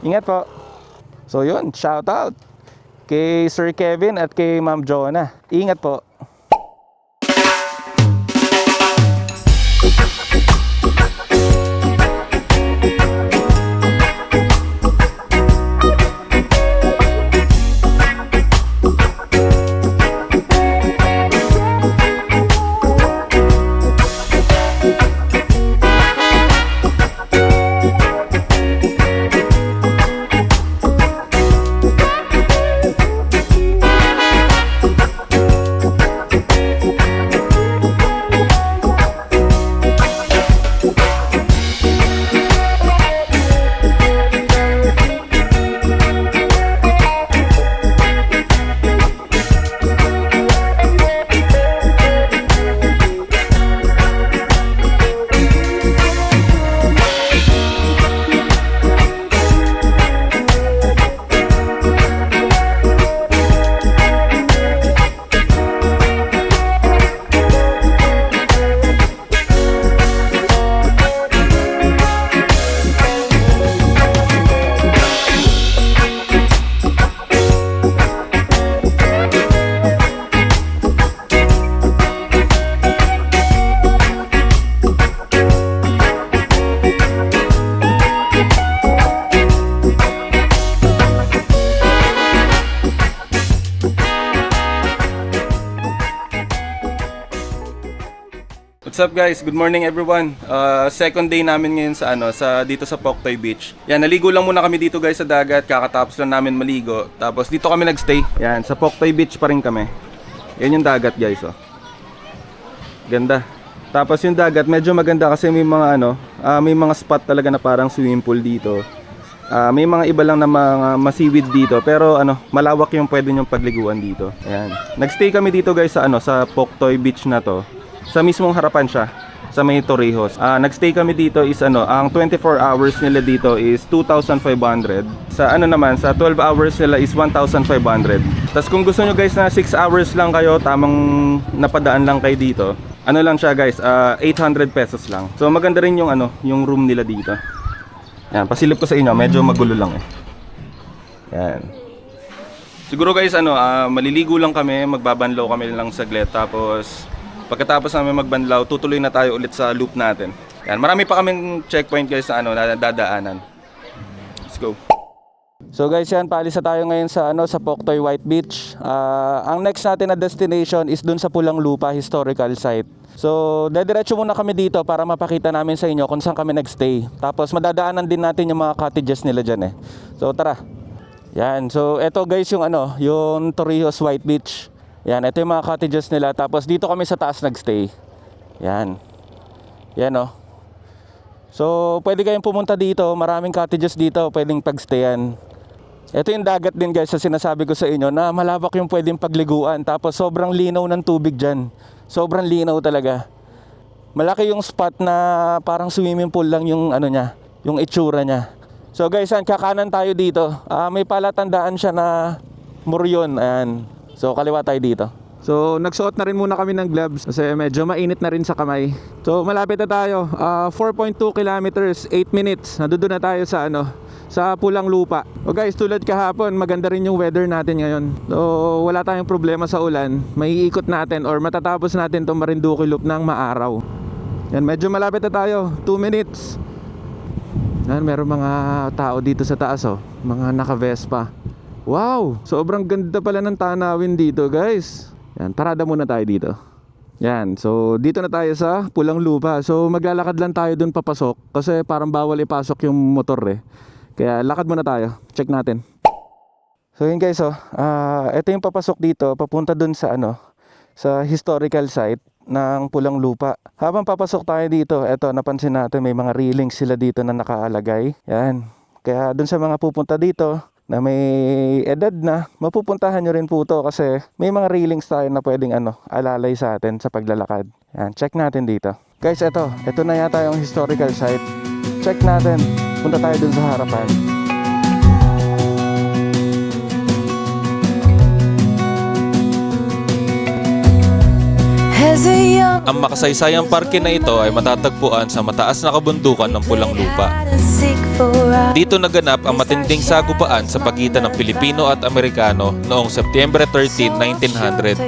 Ingat po. So yun, shout out kay Sir Kevin at kay Ma'am Jonah. Ingat po. What's up guys? Good morning everyone. Second day namin ngayon sa dito sa Poktoy Beach. Yan, naligo lang muna kami dito guys sa dagat, kakatapos lang namin maligo. Tapos dito kami nagstay. Yan, sa Poktoy Beach pa rin kami. Yan yung dagat guys, oh. Ganda. Tapos yung dagat medyo maganda kasi may mga may mga spot talaga na parang swimming pool dito. May mga iba lang na mga masiwid dito, pero malawak yung pwede nyong pagliguan dito. Ayan. Nagstay kami dito guys sa Poktoy Beach na to. Sa mismong harapan siya, sa may Torrijos. Nagstay kami dito is ang 24 hours nila dito is 2,500. Sa naman, sa 12 hours nila is 1,500. Tapos kung gusto nyo guys na 6 hours lang kayo, tamang napadaan lang kayo dito. Lang siya guys, 800 pesos lang. So maganda rin yung yung room nila dito. Yan, pasilip ko sa inyo, medyo magulo lang eh. Yan. Siguro guys, maliligo lang kami, magbabanlaw kami lang saglit, tapos pagkatapos namin magbanlaw, tutuloy na tayo ulit sa loop natin. Yan, marami pa kaming checkpoint guys na dadaanan. Let's go. So guys, yan, paalis na tayo ngayon sa Poktoy White Beach. Ang next natin na destination is dun sa Pulang Lupa Historical Site. So, dediretso muna kami dito para mapakita namin sa inyo kung saan kami nagstay. Tapos madadaanan din natin yung mga cottages nila dyan eh. So, tara. Yan, so eto guys yung yung Torrijos White Beach. Yan, ito yung mga cottages nila. Tapos dito kami sa taas nagstay. Yan. Yan oh. So, pwede kayong pumunta dito. Maraming cottages dito. Pwedeng pagstayan. Ito yung dagat din guys sa sinasabi ko sa inyo na malawak yung pwedeng pagliguan. Tapos sobrang linaw ng tubig dyan. Sobrang linaw talaga. Malaki yung spot na parang swimming pool lang yung niya, yung itsura niya. So guys, kakanan tayo dito. May palatandaan siya na Muryon. Ayan. So kaliwa tayo dito. So nagsuot na rin muna kami ng gloves kasi medyo mainit na rin sa kamay. So malapit na tayo. 4.2 kilometers, 8 minutes. Nandoon na tayo sa Pulang Lupa. O guys, tulad kahapon, maganda rin yung weather natin ngayon. So wala tayong problema sa ulan. Maiikot natin or matatapos natin itong Marinduque Loop ng maaraw. Yan, medyo malapit na tayo. 2 minutes. Yan, meron mga tao dito sa taas oh. Mga naka-Vespa. Wow! Sobrang ganda pala ng tanawin dito guys. Yan, parada muna tayo dito. Yan, so dito na tayo sa Pulang Lupa. So maglalakad lang tayo dun papasok kasi parang bawal ipasok yung motor eh. Kaya lakad muna tayo. Check natin. So yun guys ito yung papasok dito papunta dun sa sa historical site ng Pulang Lupa. Habang papasok tayo dito, eto napansin natin may mga railings sila dito na nakaalagay. Yan. Kaya dun sa mga pupunta dito na may edad na, mapupuntahan nyo rin po to kasi may mga railings tayo na pwedeng alalay sa atin sa paglalakad. Yan, check natin dito. Guys, ito na yata yung historical site. Check natin. Punta tayo dun sa harapan. Ang makasaysayang parke na ito ay matatagpuan sa mataas na kabundukan ng Pulang Lupa. Dito naganap ang matinding sagupaan sa pagitan ng Pilipino at Amerikano noong September 13, 1900.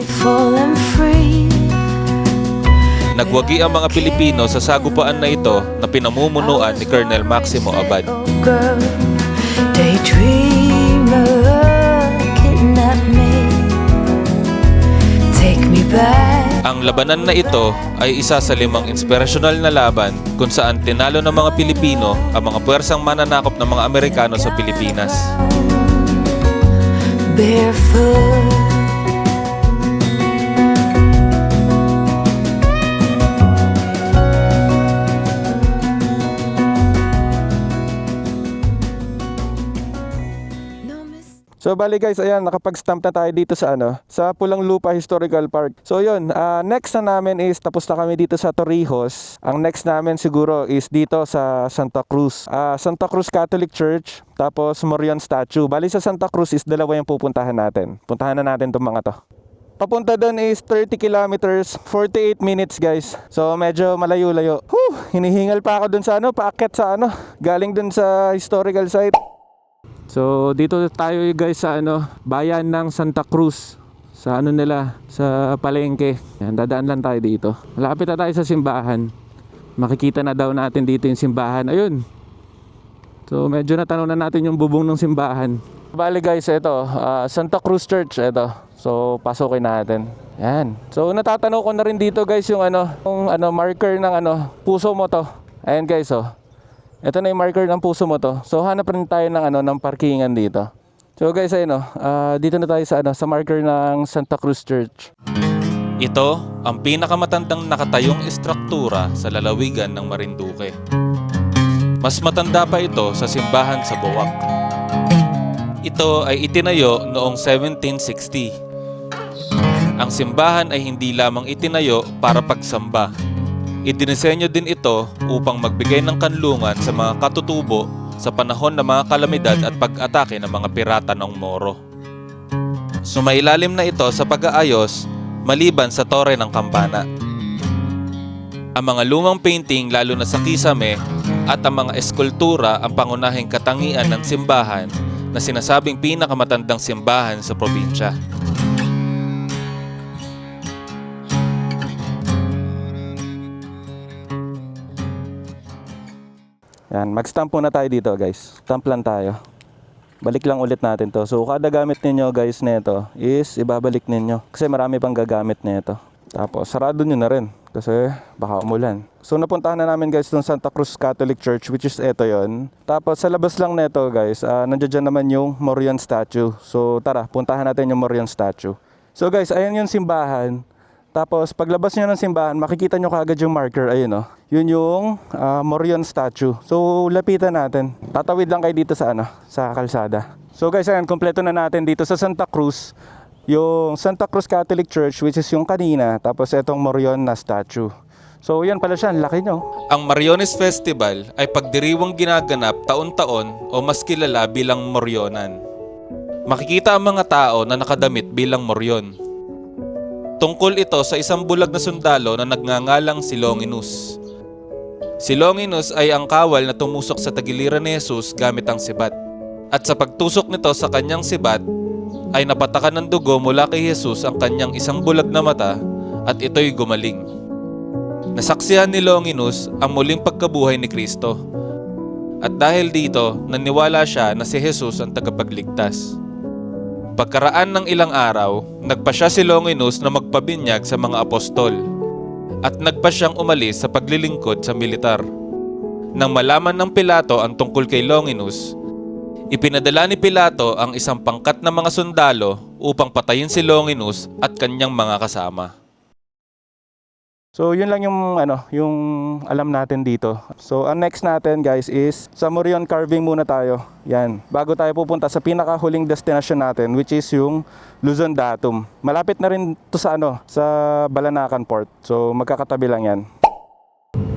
Nagwagi ang mga Pilipino sa sagupaan na ito na pinamumunuan ni Colonel Maximo Abad. Ang labanan na ito ay isa sa 5 inspirasyonal na laban kung saan tinalo ng mga Pilipino ang mga puwersang mananakop ng mga Amerikano sa Pilipinas. Barefoot. So bali guys, ayan, nakapag-stamp na tayo dito sa sa Pulang Lupa Historical Park. So yun, next na namin is tapos na kami dito sa Torrijos. Ang next namin siguro is dito sa Santa Cruz. Santa Cruz Catholic Church, tapos Muryon Statue. Bali sa Santa Cruz is dalawa yung pupuntahan natin. Puntahan na natin itong mga to. Papunta doon is 30 kilometers, 48 minutes guys. So medyo malayo-layo. Hinihingal pa ako doon sa paakyat sa galing doon sa historical site. So dito tayo guys sa bayan ng Santa Cruz. Sa nila, sa palengke. Yan, dadaan lang tayo dito. Malapit na tayo sa simbahan. Makikita na daw natin dito yung simbahan. Ayun. So medyo natanong na natin yung bubong ng simbahan. Bali guys, ito Santa Cruz Church, ito. So pasukin natin. Yan. So natatanaw ko na rin dito guys yung marker ng puso mo to. Ayan guys oh. Ito na yung marker ng puso mo to. So hanap rin tayo ng parkingan dito. So guys ayun dito na tayo sa marker ng Santa Cruz Church. Ito ang pinakamatandang nakatayong estruktura sa lalawigan ng Marinduque. Mas matanda pa ito sa simbahan sa Boac. Ito ay itinayo noong 1760. Ang simbahan ay hindi lamang itinayo para pagsamba. Idinisenyo din ito upang magbigay ng kanlungan sa mga katutubo sa panahon ng mga kalamidad at pag-atake ng mga pirata ng Moro. Sumailalim na ito sa pag-aayos maliban sa tore ng kampana. Ang mga lumang painting lalo na sa kisame at ang mga eskultura ang pangunahing katangian ng simbahan na sinasabing pinakamatandang simbahan sa probinsya. Yan, mag-stamp muna tayo dito guys. Stamp lang tayo. Balik lang ulit natin to. So kada gamit ninyo guys nito is ibabalik ninyo. Kasi marami pang gagamit nito. Tapos sarado nyo na rin. Kasi baka umulan. So napuntahan na namin guys ng Santa Cruz Catholic Church, which is ito yon. Tapos sa labas lang nito guys, nandiyan naman yung Morion statue. So tara, puntahan natin yung Morion statue. So guys, ayan yung simbahan. Tapos paglabas nyo ng simbahan, makikita nyo kaagad yung marker, ayun oh. Yun yung Morion statue. So lapitan natin. Tatawid lang kayo dito sa kalsada. So guys, ayan, kompleto na natin dito sa Santa Cruz. Yung Santa Cruz Catholic Church, which is yung kanina. Tapos itong Morion na statue. So yan pala siya, laki nyo. Ang Moriones Festival ay pagdiriwang ginaganap taon-taon o mas kilala bilang Morionan. Makikita ang mga tao na nakadamit bilang Morion. Tungkol ito sa isang bulag na sundalo na nagngangalang si Longinus. Si Longinus ay ang kawal na tumusok sa tagiliran ni Jesus gamit ang sibat. At sa pagtusok nito sa kanyang sibat, ay napatakan ng dugo mula kay Jesus ang kanyang isang bulag na mata at ito'y gumaling. Nasaksihan ni Longinus ang muling pagkabuhay ni Kristo. At dahil dito, naniwala siya na si Jesus ang tagapagligtas. Pagkaraan ng ilang araw, nagpasya si Longinus na magpabinyag sa mga apostol at nagpa siyang umalis sa paglilingkod sa militar. Nang malaman ng Pilato ang tungkol kay Longinus, ipinadala ni Pilato ang isang pangkat na mga sundalo upang patayin si Longinus at kanyang mga kasama. So yun lang yung yung alam natin dito. So ang next natin guys is sa Morion carving muna tayo. Yan. Bago tayo pupunta sa pinakahuling destination natin, which is yung Luzon Datum. Malapit na rin to sa sa Balanacan Port. So magkakatabi lang yan.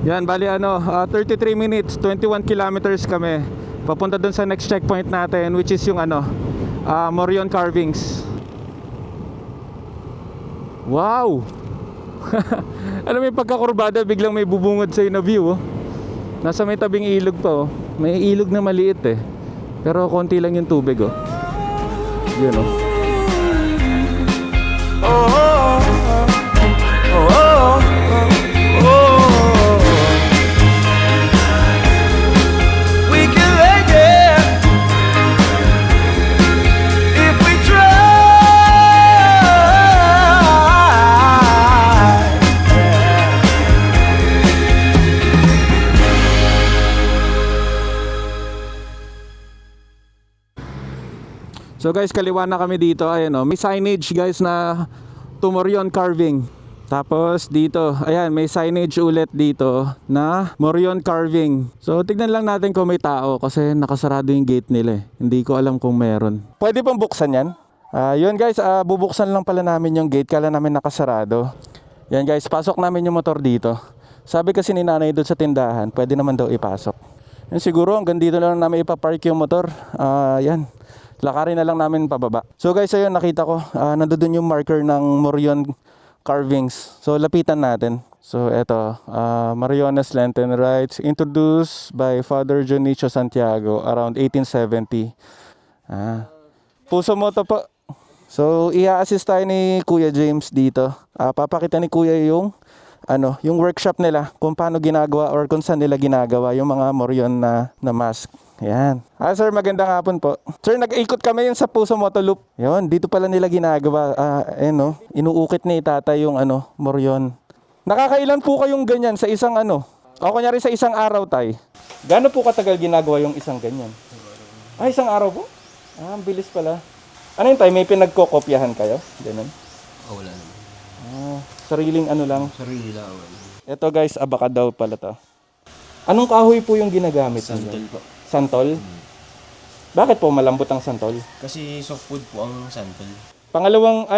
Yan, bali 33 minutes, 21 kilometers kami. Papunta dun sa next checkpoint natin, which is yung Morion carvings. Wow. Alam mo yung pagkakurbada, biglang may bubungad sa'yo na view oh. Nasa may tabing ilog pa oh. May ilog na maliit eh. Pero konti lang yung tubig oh. Yun oh. We can make it if we try. So guys, kaliwa na kami dito. Ayan oh. May signage guys na to Morion carving. Tapos dito, ayan, may signage ulit dito na Morion carving. So tignan lang natin kung may tao kasi nakasarado yung gate nila eh. Hindi ko alam kung meron. Pwede pang buksan yan? Yun guys, bubuksan lang pala namin yung gate. Kala namin nakasarado. Yan guys, pasok namin yung motor dito. Sabi kasi ni nanay doon sa tindahan, pwede naman daw ipasok. Yan, siguro hanggang dito lang namin ipapark yung motor. Yan, lakarin na lang namin pababa. So guys, ayun, nakita ko nandoon yung marker ng Morion carvings. So lapitan natin. So eto, Moriones Lenten Rites introduced by Father Dionisio Santiago around 1870. Puso mo to po. So i-assist tayo ni Kuya James dito. Papakita ni Kuya yung yung workshop nila kung paano ginagawa or kung saan nila ginagawa yung mga Morion na mask. Yan. Sir, magandang hapon po. Sir, nag-ikot kami yun sa Puso Motoloop. Yun, dito pala nila ginagawa. Inuukit ni tatay yung moryon. Nakakailan po kayong ganyan sa isang o kunyari sa isang araw, tay? Gaano po katagal ginagawa yung isang ganyan? Isang araw po? Ang bilis pala. Ano yun, tay? May pinagkokopyahan kayo? Ganun? Wala naman. Sariling lang? Sarili lang. Ito guys, abaka daw pala to. Anong kahoy po yung ginagamit? Santol po. Santol? Bakit po malambot ang santol? Kasi soft food po ang santol. Pangalawang,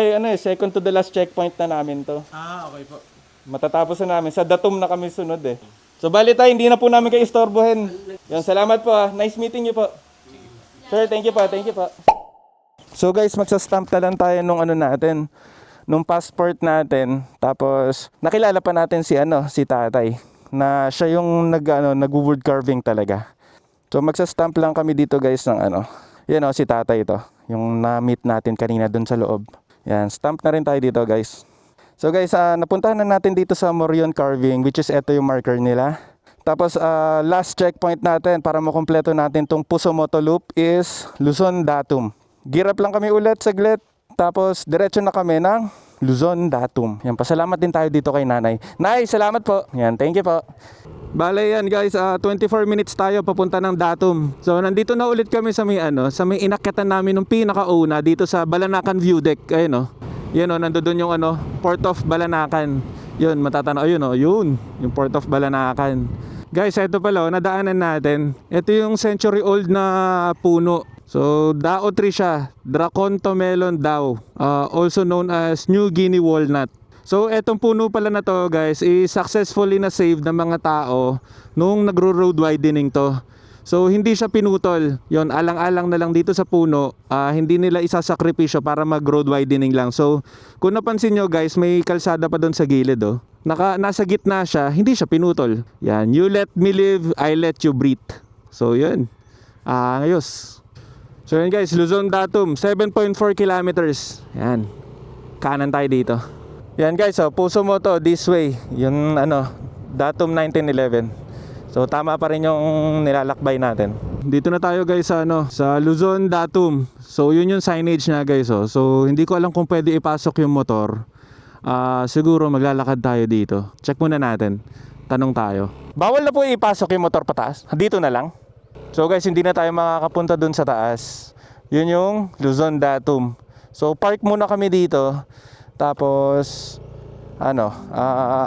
second to the last checkpoint na namin to. Okay po. Matatapos na namin. Sa Datum na kami sunod eh. So bali tayo, hindi na po namin kayo istorbohin. Yan, salamat po Nice meeting you po. Sir, thank you po. So guys, magsastamp na lang tayo nung nung passport natin. Tapos, nakilala pa natin si tatay. Na siya yung nag-wood carving talaga. So magsastamp lang kami dito guys ng yan si tatay ito. Yung na-meet natin kanina dun sa loob. Yan, stamp na rin tayo dito guys. So guys, napuntahan na natin dito sa Moryon Carving, which is ito yung marker nila. Tapos last checkpoint natin para makumpleto natin tong Puso Motoloop is Luzon Datum. Gear up lang kami ulit saglit. Tapos diretso na kami ng Luzon Datum. Yan, pasalamat din tayo dito kay nanay. Nay, salamat po. Yan, thank you po. Bale yan guys, 24 minutes tayo papunta ng Datum. So nandito na ulit kami sa may inakyatan namin nung pinakauna dito sa Balanacan View Deck. Ayun yan nandoon yung Port of Balanacan. Yun, matatanaw yun, yung Port of Balanacan. Guys, ito pala nadaanan natin. Ito yung century old na puno. So, Dao tree siya, Dracontomelon Dao, also known as New Guinea Walnut. So, etong puno pala na to guys, is successfully na saved ng mga tao nung nagro-road widening to. So, hindi siya pinutol. Yon, alang-alang na lang dito sa puno, hindi nila isasakripisyo para mag-road widening lang. So, kung napansin nyo guys, may kalsada pa doon sa gilid nasa gitna siya, hindi siya pinutol. Yan, you let me live, I let you breathe. So, yun. Ngayos. So yun guys, Luzon Datum, 7.4 kilometers. Yan, kanan tayo dito. Yan guys, Puso mo to, this way. Yung Datum 1911. So tama pa rin yung nilalakbay natin. Dito na tayo guys sa Luzon Datum. So yun yung signage na guys. So hindi ko alam kung pwede ipasok yung motor. Siguro maglalakad tayo dito. Check muna natin. Tanong tayo. Bawal na po ipasok yung motor pataas? Dito na lang? So guys, hindi na tayo makakapunta dun sa taas. Yun yung Luzon Datum. So park muna kami dito. Tapos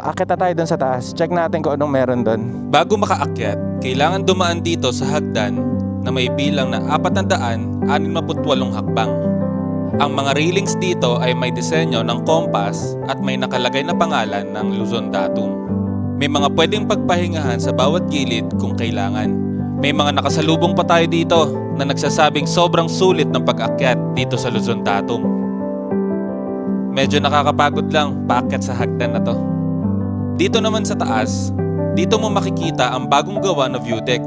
akit na tayo dun sa taas. Check natin kung anong meron dun. Bago makaakyat, kailangan dumaan dito sa hagdan na may bilang na 468 hakbang. Ang mga railings dito ay may disenyo ng kompas at may nakalagay na pangalan ng Luzon Datum. May mga pwedeng pagpahingahan sa bawat gilid kung kailangan. May mga nakasalubong pa tayo dito na nagsasabing sobrang sulit ng pag-akyat dito sa Luzon Datum. Medyo nakakapagod lang paakyat sa hagdan na to. Dito naman sa taas, dito mo makikita ang bagong gawa na view deck.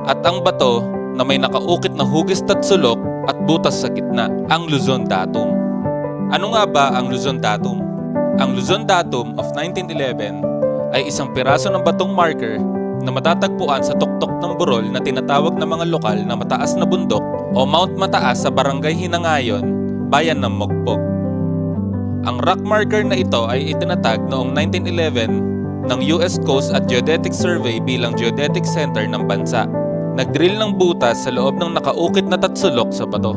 At ang bato na may nakaukit na hugis at sulok at butas sa gitna, ang Luzon Datum. Ano nga ba ang Luzon Datum? Ang Luzon Datum of 1911 ay isang piraso ng batong marker na matatagpuan sa tuktok ng burol na tinatawag ng mga lokal na Mataas na Bundok o Mount Mataas sa Barangay Hinangayon, Bayan ng Mogpog. Ang rock marker na ito ay itinatag noong 1911 ng US Coast at Geodetic Survey bilang geodetic center ng bansa. Nagdrill ng butas sa loob ng nakaukit na tatsulok sa bato.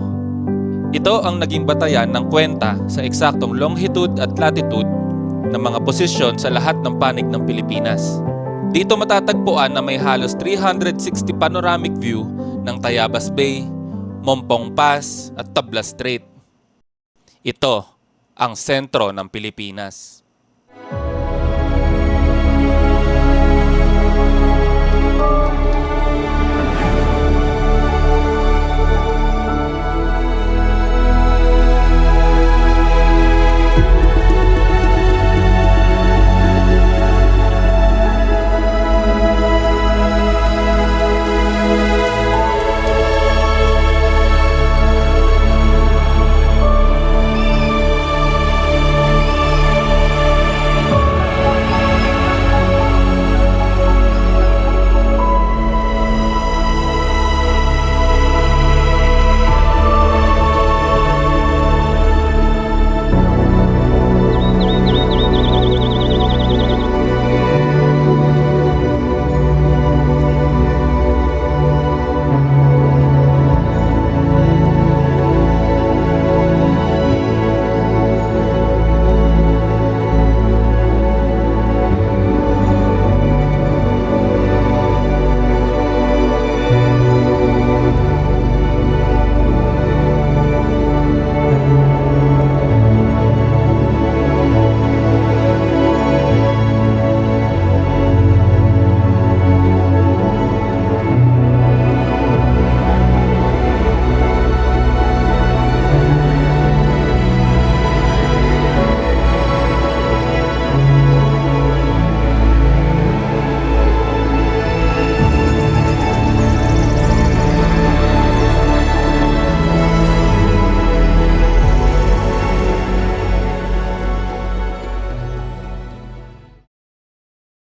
Ito ang naging batayan ng kwenta sa eksaktong longitude at latitude ng mga posisyon sa lahat ng panig ng Pilipinas. Dito matatagpuan na may halos 360 panoramic view ng Tayabas Bay, Mompong Pass at Tablas Strait. Ito ang sentro ng Pilipinas.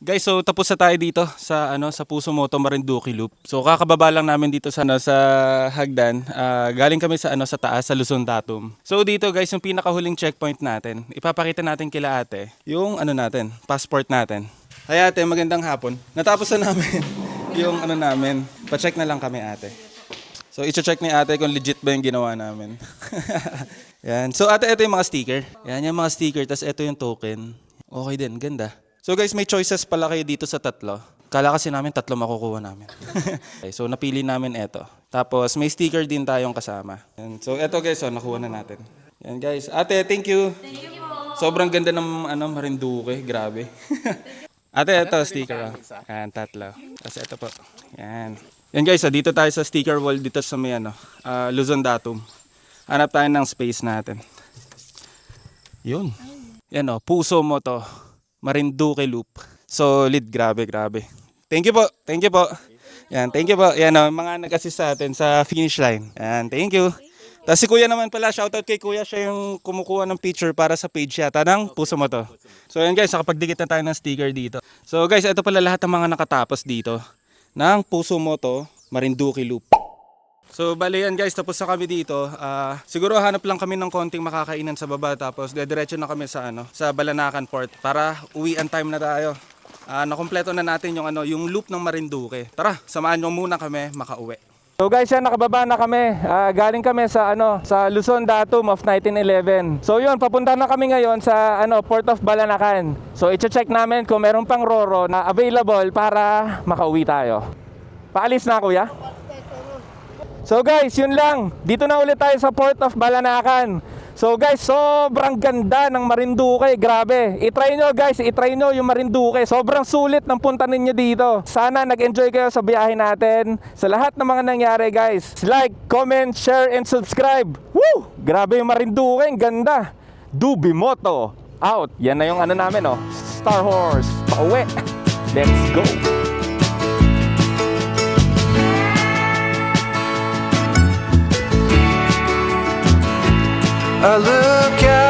Guys, so tapos na tayo dito sa sa Puso Moto Marinduque Loop. So kakababa lang namin dito sa sa hagdan. Galing kami sa sa taas sa Luzon Datum. So dito guys, yung pinakahuling checkpoint natin. Ipapakita natin kila ate yung natin, passport natin. Hay ate, magandang hapon. Natapos na namin yung namin. Pa-check na lang kami ate. So i-check ni ate kung legit ba yung ginawa namin. Yan. So ate, ito yung mga sticker. Yan yung mga sticker, tas ito yung token. Okay din, ganda. So guys, may choices pala kayo dito sa tatlo. Kala kasi namin tatlo makukuha namin. Okay, so napili namin ito. Tapos may sticker din tayong kasama. Yan. So ito guys, nakuha na natin. Yan guys. Ate, thank you. Thank you po. Sobrang ganda ng Marinduque, grabe. Ate, ito sticker. Yan, tatlo. Tapos ito po. Yan. Yan guys, dito tayo sa sticker wall dito sa may Luzon Datum. Hanap tayo ng space natin. Yun. Yan Puso Moto Marinduque Loop. Solid, grabe. Thank you po. Yan, thank you po. Yan mga nag-assist sa atin sa finish line. Yan, thank you. Tapos si Kuya naman pala, shoutout kay Kuya, siya yung kumukuha ng picture para sa page yata ng Puso Moto. So yan guys, nakapagdikit na tayo ng sticker dito. So guys, ito pala lahat ng mga nakatapos dito ng Puso Moto Marinduque Loop. So bali yan guys, tapos na kami dito. Siguro hanap lang kami ng konting makakainan sa baba, tapos dediretso na kami sa sa Balanacan Port para uwian time na tayo. Nakumpleto na natin yung loop ng Marinduque. Tara, samahan nyo muna kami makauwi. So guys, yan, nakababa na kami. Galing kami sa sa Luzon Datum of 1911. So yun, papunta na kami ngayon sa Port of Balanacan. So i-check namin kung meron pang Roro na available para makauwi tayo. Paalis na kuya. So guys, yun lang. Dito na ulit tayo sa Port of Balanacan. So guys, sobrang ganda ng Marinduque. Grabe. I-try nyo guys, i-try nyo yung Marinduque. Sobrang sulit ng punta ninyo dito. Sana nag-enjoy kayo sa biyahe natin. Sa lahat ng mga nangyari guys, like, comment, share, and subscribe. Woo! Grabe yung Marinduque. Ang ganda. Dubimoto. Out. Yan na yung namin Star Horse. Pauwi. Let's go. I look out